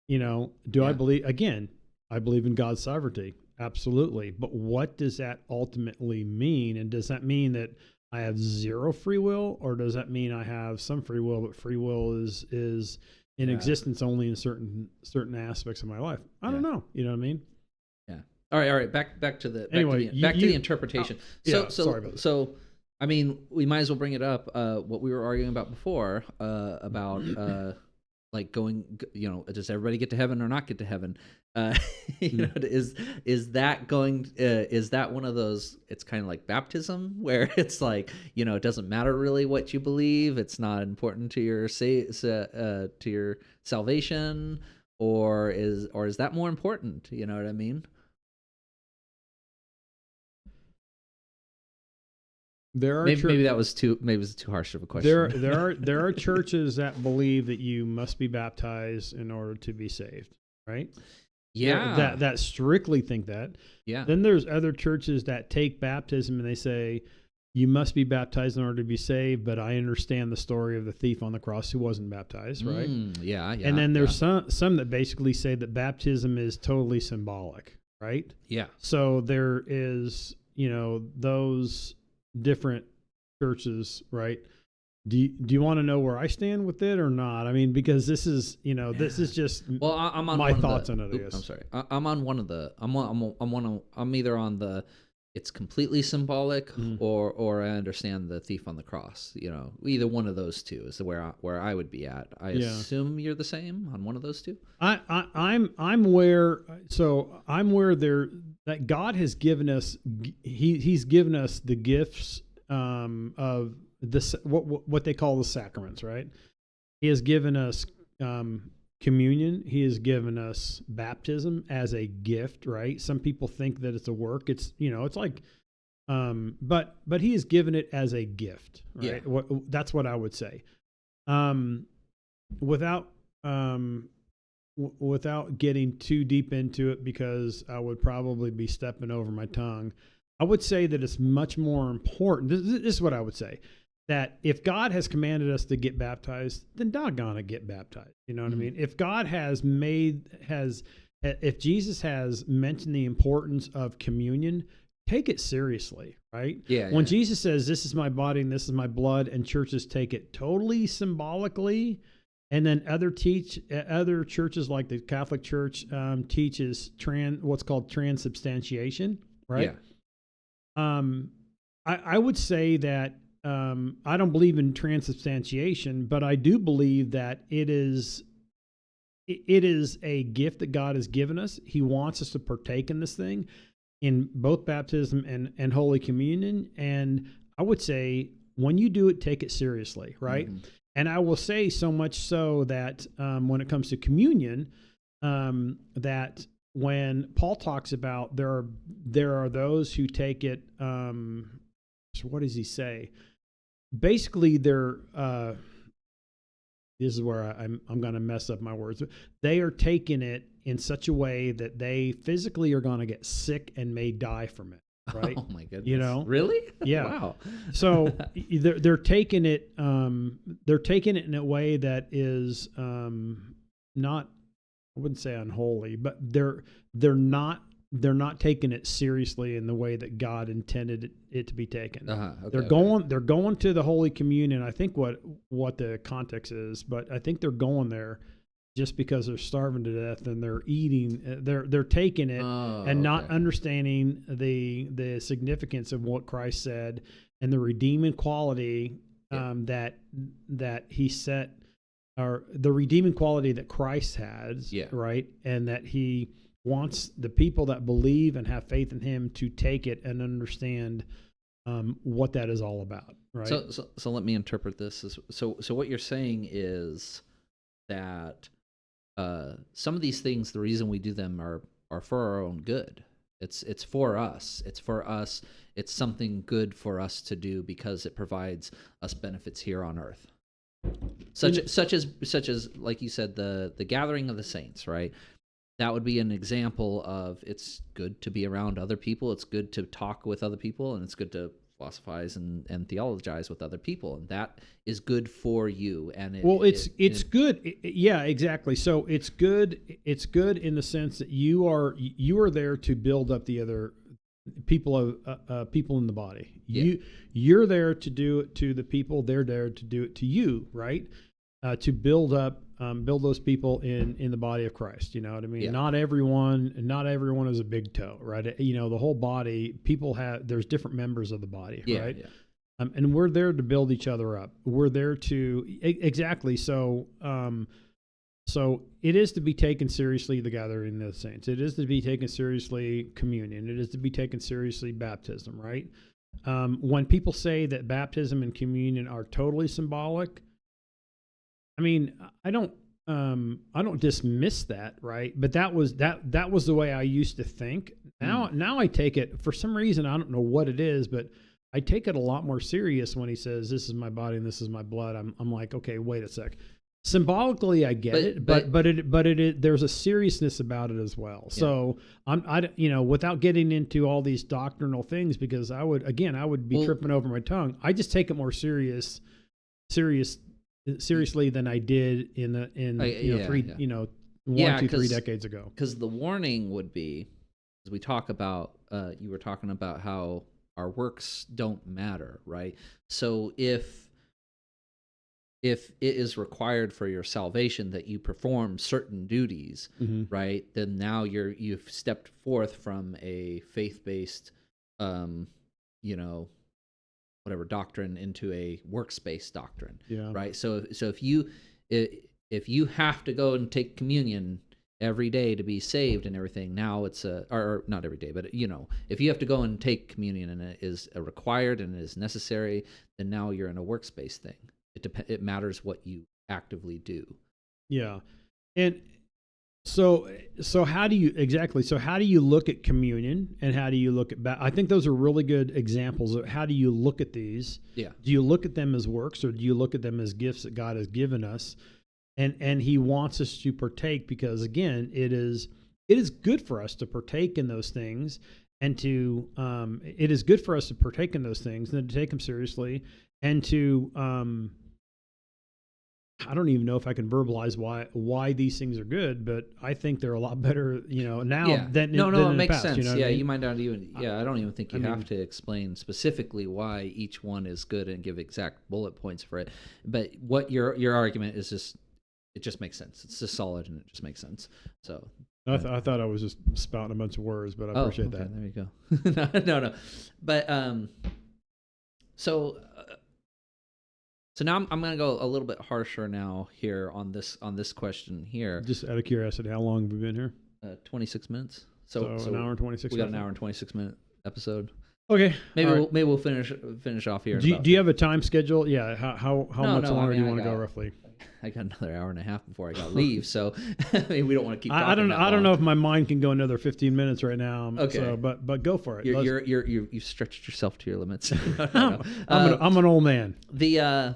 do I Yeah. believe again? I believe in God's sovereignty, absolutely. But what does that ultimately mean? And does that mean that I have zero free will, or does that mean I have some free will, but free will is in Yeah. existence only in certain aspects of my life? I don't know. You know what I mean? Yeah. All right. Back to the Anyway, back to the interpretation. yeah, sorry about that. So I mean, we might as well bring it up. What we were arguing about before, about like going, does everybody get to heaven or not get to heaven? Is that going? Is that one of those? It's kind of like baptism, where it's like, it doesn't matter really what you believe. It's not important to your to your salvation, or is that more important? You know what I mean? There are Maybe that was too harsh of a question. there are churches that believe that you must be baptized in order to be saved, right? Yeah. That strictly think that. Yeah. Then there's other churches that take baptism and they say you must be baptized in order to be saved, but I understand the story of the thief on the cross who wasn't baptized, right? Yeah. And then there's some that basically say that baptism is totally symbolic, right? Yeah. So there is, those different churches, right? Do you want to know where I stand with it or not? I mean, because this is just I'm on my one thoughts of the, on it. I guess. I'm sorry. I'm on one of the. I'm either on the. It's completely symbolic, or I understand the thief on the cross. Either one of those two is where I would be at. I assume you're the same on one of those two. I'm where that God has given us. He's given us the gifts of this what they call the sacraments, right? He has given us communion. He has given us baptism as a gift, right? Some people think that it's a work. It's it's like, but he has given it as a gift, right? Yeah. That's what I would say. Without getting too deep into it, because I would probably be stepping over my tongue, I would say that it's much more important. This is what I would say. That if God has commanded us to get baptized, then doggone it, get baptized. You know what I mean? If God if Jesus has mentioned the importance of communion, take it seriously, right? Yeah. When Jesus says, "This is my body and this is my blood," and churches take it totally symbolically, and then other churches like the Catholic Church teaches what's called transubstantiation, right? Yeah. I would say that. I don't believe in transubstantiation, but I do believe that it is a gift that God has given us. He wants us to partake in this thing, in both baptism and Holy Communion. And I would say when you do it, take it seriously, right? Mm-hmm. And I will say so much so that when it comes to communion, that when Paul talks about there are those who take it, so what does he say? Basically, this is where I'm going to mess up my words. They are taking it in such a way that they physically are going to get sick and may die from it. Right? Oh my goodness! Really? Yeah. Wow. So they're taking it. They're taking it in a way that is not. I wouldn't say unholy, but they're not taking it seriously in the way that God intended it to be taken. Okay, they're going to the Holy Communion. I think what the context is, but I think they're going there just because they're starving to death and they're eating. They're taking it and not understanding the significance of what Christ said and the redeeming quality that He set or the redeeming quality that Christ has, Yeah. right? And that he wants the people that believe and have faith in him to take it and understand what that is all about, right? So let me interpret this as so what you're saying is that some of these things, the reason we do them are for our own good. It's for us. It's for us. It's something good for us to do because it provides us benefits here on earth. Such as like you said, the gathering of the saints, right? That would be an example of it's good to be around other people. It's good to talk with other people, and it's good to philosophize and theologize with other people, and that is good for you. And it's good. Yeah, exactly. So it's good. It's good in the sense that you are there to build up the other people in the body. You're there to do it to the people. They're there to do it to you, right? To build those people in the body of Christ. You know what I mean? Yeah. Not everyone is a big toe, right? The whole body. There's different members of the body, right? Yeah. And we're there to build each other up. We're there to exactly. So it is to be taken seriously, the gathering of the saints. It is to be taken seriously, communion. It is to be taken seriously, baptism, right? When people say that baptism and communion are totally symbolic, I mean, I don't dismiss that, right? But that was the way I used to think. Now I take it, for some reason, I don't know what it is, but I take it a lot more serious when he says, "This is my body and this is my blood." I'm like, okay, wait a sec. Symbolically, I get it, but there's a seriousness about it as well. Yeah. So without getting into all these doctrinal things, because I would be tripping over my tongue. I just take it more seriously than I did in 3 decades ago. Because the warning would be, as we talk about, you were talking about how our works don't matter, right? So if it is required for your salvation that you perform certain duties, mm-hmm. right, then now you've stepped forth from a faith-based, whatever doctrine into a works-based doctrine, right? So if you have to go and take communion every day to be saved and everything, now it's or not every day, but if you have to go and take communion and it is required and it is necessary, then now you're in a works-based thing. It matters what you actively do. Yeah. And so how do you look at communion and how do you look at I think those are really good examples of how do you look at these? Yeah. Do you look at them as works or do you look at them as gifts that God has given us? And he wants us to partake because, again, it is good for us to partake in those things and to it is good for us to partake in those things and to take them seriously and to I don't even know if I can verbalize why these things are good, but I think they're a lot better, now than in it makes past, sense. You know what I mean? You might not even. I don't even think you have to explain specifically why each one is good and give exact bullet points for it. But what your argument is just, it just makes sense. It's just solid and it just makes sense. So I thought I was just spouting a bunch of words, but I appreciate that. There you go. No. But so now I'm going to go a little bit harsher now here on this question here. Just out of curiosity, how long have we been here? 26 minutes. So an hour and 26. We got an hour and 26 minute episode. Okay. Maybe we'll finish off here. Do you have a time schedule? Yeah. How much longer do you want to go roughly? I got another hour and a half before I got to leave, so we don't want to keep talking. I don't know if my mind can go another 15 minutes right now. Okay. So, but go for it. You've stretched yourself to your limits. No. I'm an old man. But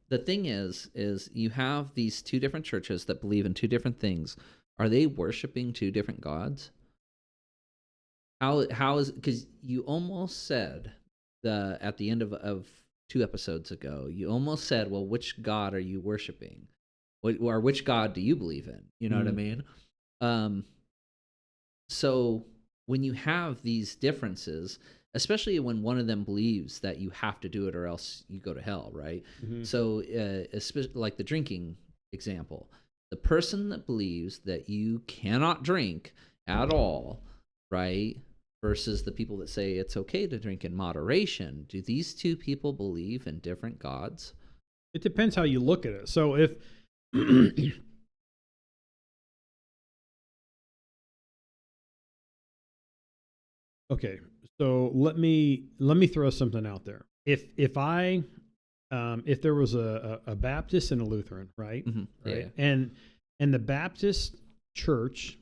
the thing is you have these two different churches that believe in two different things. Are they worshiping two different gods? How is, because you almost said at the end of 2 episodes ago, you almost said, well, which God are you worshiping? Or which God do you believe in? You know what I mean? So when you have these differences, especially when one of them believes that you have to do it or else you go to hell, right? Mm-hmm. So especially like the drinking example, the person that believes that you cannot drink at all, right? Versus the people that say it's okay to drink in moderation. Do these two people believe in different gods? It depends how you look at it. So if okay, so let me throw something out there. If there was a Baptist and a Lutheran, right? Yeah. Right. And the Baptist church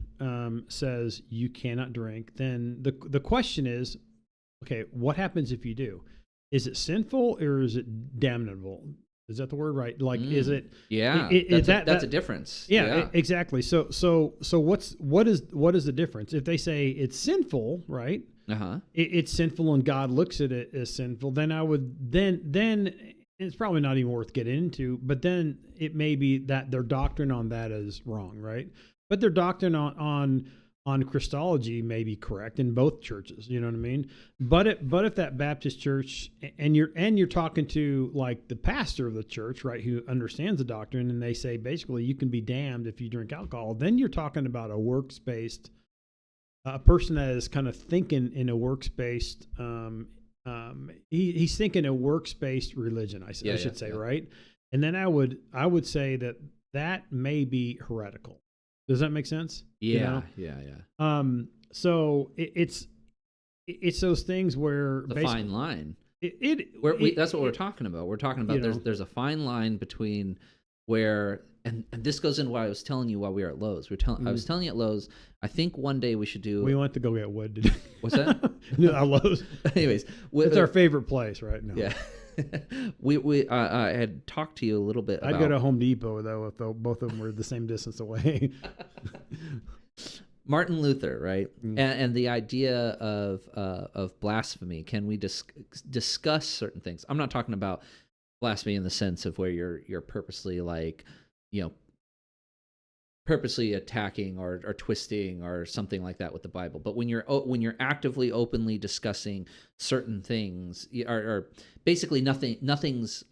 says you cannot drink, then the question is, okay, what happens if you do? Is it sinful or is it damnable? Is that the word, right? Like, is it? Yeah, that's a difference. Yeah, exactly. So what is the difference? If they say it's sinful, right? It's sinful, and God looks at it as sinful. Then I would then it's probably not even worth getting into. But then it may be that their doctrine on that is wrong, right? But their doctrine on Christology may be correct in both churches. You know what I mean? But if that Baptist church, and you're talking to like the pastor of the church, right, who understands the doctrine, and they say basically you can be damned if you drink alcohol, then you're talking about a works-based, a person that is kind of thinking in a works-based, he's thinking a works-based religion, I should say, right? And then I would say that may be heretical. Does that make sense? Yeah, yeah. So it's those things where the fine line. That's what we're talking about. We're talking about there's a fine line between where, and this goes into what I was telling you while we were at Lowe's. I was telling you at Lowe's, I think one day we should do. We went to go get wood today. What's that? No, at Lowe's. Anyways, it's our favorite place right now. Yeah. I had talked to you a little bit about. I'd go to Home Depot though if both of them were the same distance away. Martin Luther, right? And the idea of blasphemy. Can we discuss certain things? I'm not talking about blasphemy in the sense of where you're purposely purposely attacking or twisting or something like that with the Bible. But when you're actively, openly discussing certain things, or basically nothing's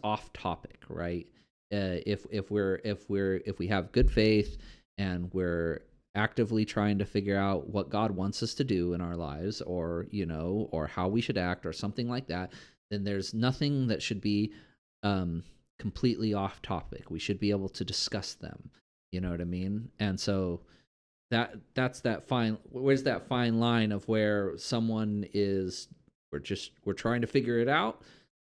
off topic, right? If we have good faith and we're actively trying to figure out what God wants us to do in our lives, or how we should act or something like that, then there's nothing that should be completely off topic. We should be able to discuss them. You know what I mean? And so that's that fine. Where's that fine line of where someone is? We're trying to figure it out,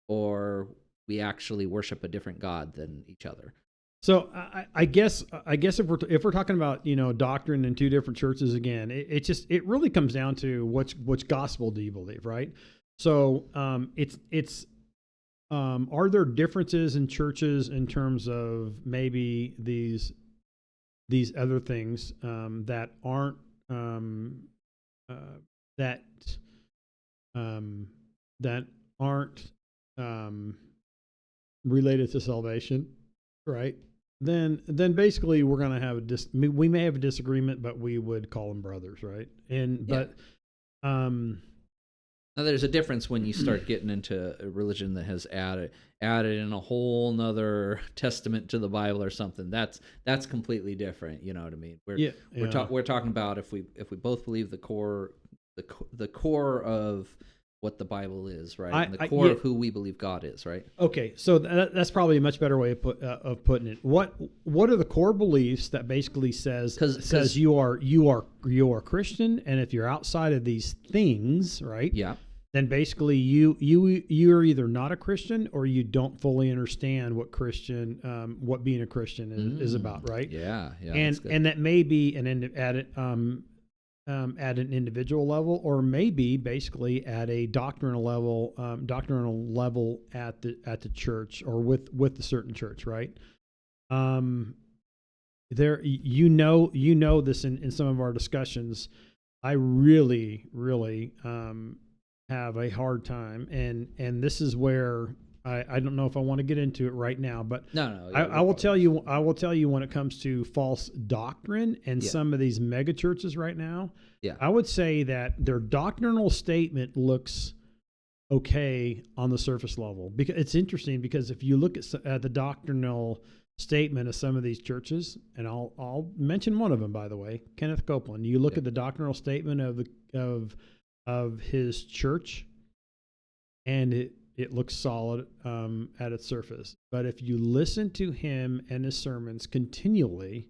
or we actually worship a different God than each other. So I guess if we're talking about doctrine in two different churches again, it really comes down to which gospel do you believe, right? So it's are there differences in churches in terms of maybe these other things that aren't that aren't related to salvation, right? Then basically we're going to have we may have a disagreement, but we would call them brothers, right? Now, there's a difference when you start getting into a religion that has added in a whole nother testament to the Bible or something. That's completely different. You know what I mean? We're talking about if we both believe the core of what the Bible is, right? And the core of who we believe God is, right? Okay, so that's probably a much better way of putting it. What are the core beliefs that basically says you are Christian, and if you're outside of these things, right? Yeah. Then basically you're either not a Christian or you don't fully understand what being a Christian is about, right? Yeah. And that may be at an individual level, or maybe basically at a doctrinal level at the church, or with a certain church, right? There, this in some of our discussions. I really have a hard time, and this is where I don't know if I want to get into it right now, but no, I will tell you when it comes to false doctrine and some of these mega churches right now. Yeah, I would say that their doctrinal statement looks okay on the surface level, because it's interesting, because if you look at the doctrinal statement of some of these churches, and I'll mention one of them, by the way, Kenneth Copeland. You look at the doctrinal statement of his church, and it looks solid at its surface. But if you listen to him and his sermons continually,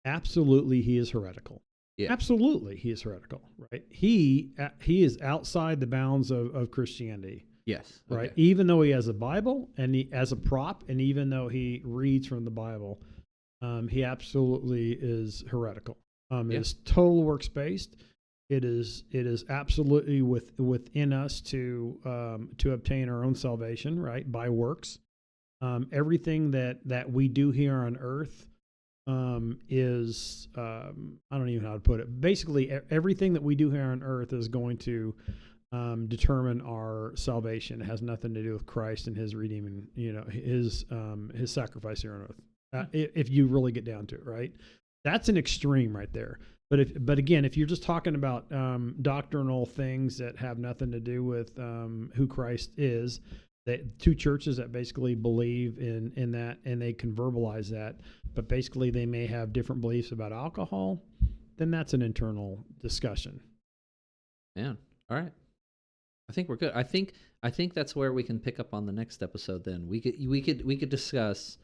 absolutely he is heretical. Yeah. Absolutely he is heretical, right? He is outside the bounds of Christianity. Yes. Right. Okay. Even though he has a Bible and he as a prop, and even though he reads from the Bible, he absolutely is heretical. It is total works based. It is absolutely within us to obtain our own salvation, right, by works. Everything that we do here on earth is I don't even know how to put it. Basically, everything that we do here on earth is going to determine our salvation. It has nothing to do with Christ and his redeeming, his sacrifice here on earth. If you really get down to it, right? That's an extreme right there. But again, if you're just talking about doctrinal things that have nothing to do with who Christ is, that two churches that basically believe in that, and they can verbalize that, but basically they may have different beliefs about alcohol, then that's an internal discussion. Man, all right. I think we're good. I think that's where we can pick up on the next episode. Then we could discuss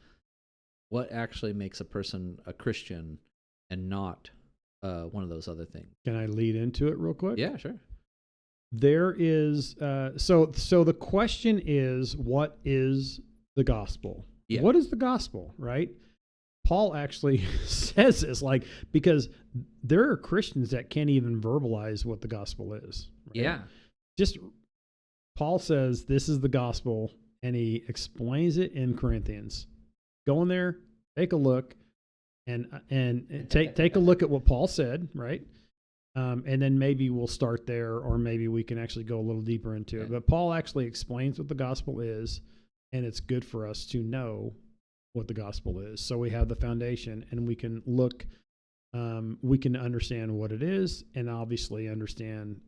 what actually makes a person a Christian and not one of those other things. Can I lead into it real quick? Yeah, sure. There is so the question is, what is the gospel? Yeah. What is the gospel, right? Paul actually says this, like, because there are Christians that can't even verbalize what the gospel is. Right? Yeah. Just Paul says this is the gospel, and he explains it in Corinthians. Go in there, take a look, and take a look at what Paul said, right? And then maybe we'll start there, or maybe we can actually go a little deeper into it. But Paul actually explains what the gospel is, and it's good for us to know what the gospel is. So we have the foundation, and we can look, we can understand what it is, and obviously understand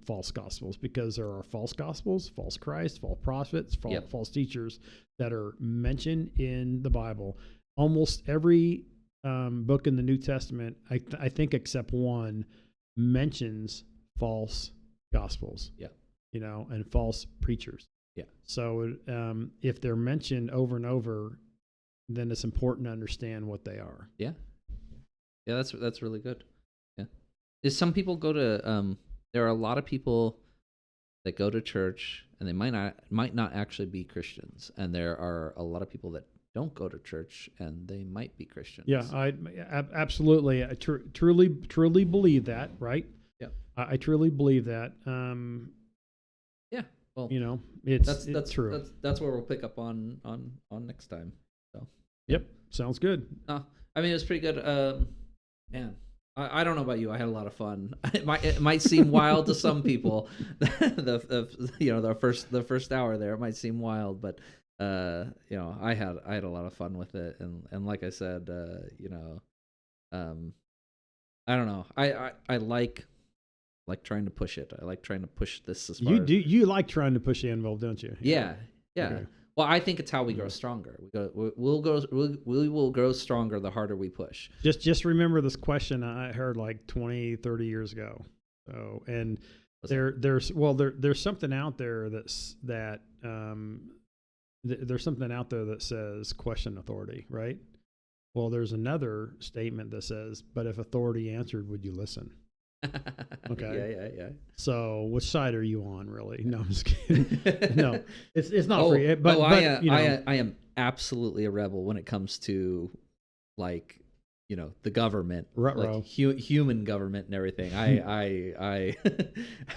false gospels, because there are false gospels, false Christ, false prophets, false teachers that are mentioned in the Bible. Almost every book in the New Testament, I think except one, mentions false gospels. Yeah. And false preachers. Yeah. So if they're mentioned over and over, then it's important to understand what they are. Yeah. Yeah, that's really good. Yeah. Is some people go to there are a lot of people that go to church and they might not actually be Christians, and there are a lot of people that don't go to church and they might be Christians. Yeah, I absolutely, I truly believe that, right? Yeah. I truly believe that. Yeah. Well, it's true. That's where we'll pick up on next time. So. Yep. Sounds good. I mean, it was pretty good. Man, I don't know about you. I had a lot of fun. It might seem wild to some people. the first hour there, it might seem wild, but I had a lot of fun with it, and like I said, I don't know. I like trying to push it. I like trying to push this as far. You like trying to push the envelope, don't you? Yeah. Okay. Well, I think it's how we grow stronger. We will grow stronger the harder we push. Just remember this question I heard like 20, 30 years ago. So, and there's something out there there's something out there that says question authority, right? Well, there's another statement that says, but if authority answered, would you listen? Okay. Yeah. So, which side are you on, really? No, I'm just kidding. No, it's not free. I am absolutely a rebel when it comes to the government, human government and everything. I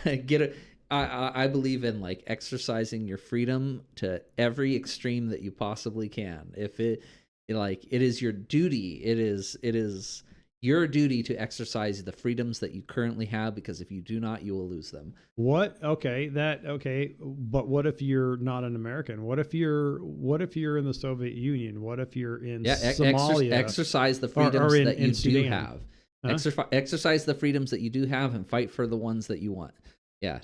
get it. I believe in exercising your freedom to every extreme that you possibly can. If it is your duty, it is your duty to exercise the freedoms that you currently have, because if you do not, you will lose them. But what if you're not an American? What if you're in the Soviet Union? What if you're in Somalia? Exercise the freedoms that you do have. Huh? Exercise the freedoms that you do have and fight for the ones that you want. Yeah,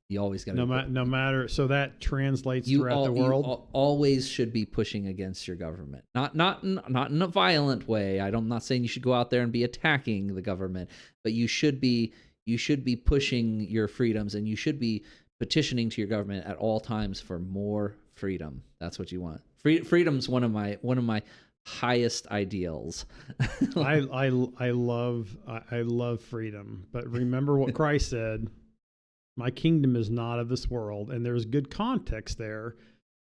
you always got to. No matter. So that translates throughout the world. You always should be pushing against your government, not in a violent way. I'm not saying you should go out there and be attacking the government, but you should be pushing your freedoms, and you should be petitioning to your government at all times for more freedom. That's what you want. Freedom's one of my highest ideals. I love freedom, but remember what Christ said, my kingdom is not of this world. And there's good context there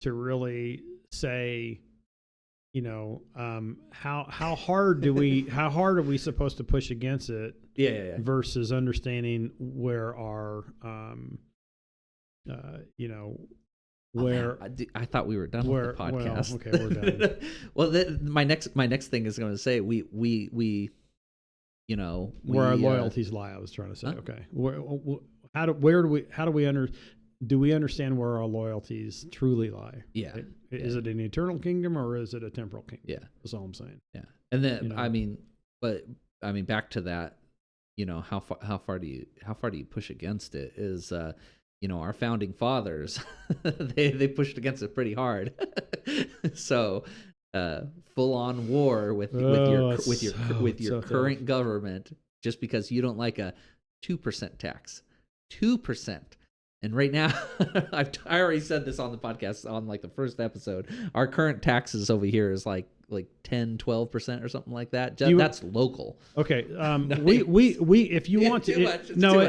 to really say, how hard are we supposed to push against it? Yeah. Versus understanding where our, where I thought we were done with the podcast. Well, okay, we're done. Well, my next thing is going to say we where our loyalties lie. I was trying to say, huh? okay, do we understand where our loyalties truly lie? Yeah. Right? Is it an eternal kingdom or is it a temporal kingdom? Yeah, that's all I'm saying. Yeah, and then back to that. How far do you push against it? Is our founding fathers they pushed against it pretty hard. So full on war with your current government just because you don't like a 2% tax. 2%. And right now, I already said this on the podcast on like the first episode. Our current taxes over here is like 10-12% or something like that. That's local. Okay. We if you want to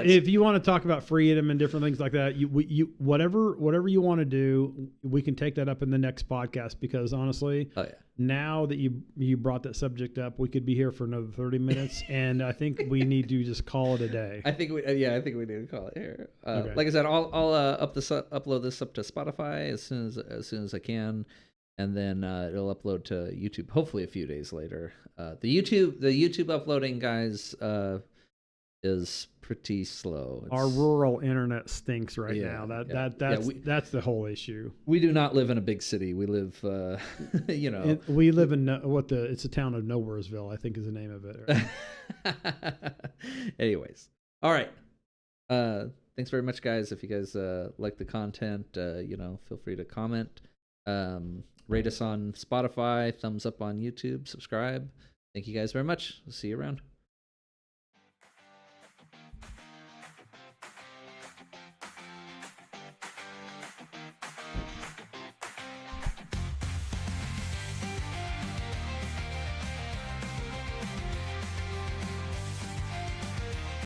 if you want to talk about freedom and different things like that, you whatever you want to do, we can take that up in the next podcast, because honestly, now that you brought that subject up, we could be here for another 30 minutes, and I think we need to just call it a day. I think we need to call it here. Okay. Like I said, I'll upload this up to Spotify as soon as I can. And then it'll upload to YouTube hopefully a few days later. The YouTube uploading, guys, is pretty slow. Our rural internet stinks right now. That's the whole issue. We do not live in a big city. We live, we live in it's a town of Nowheresville, I think is the name of it. Right? Anyways, all right. Thanks very much, guys. If you guys like the content, feel free to comment. Rate us on Spotify, thumbs up on YouTube, subscribe. Thank you guys very much. We'll see you around.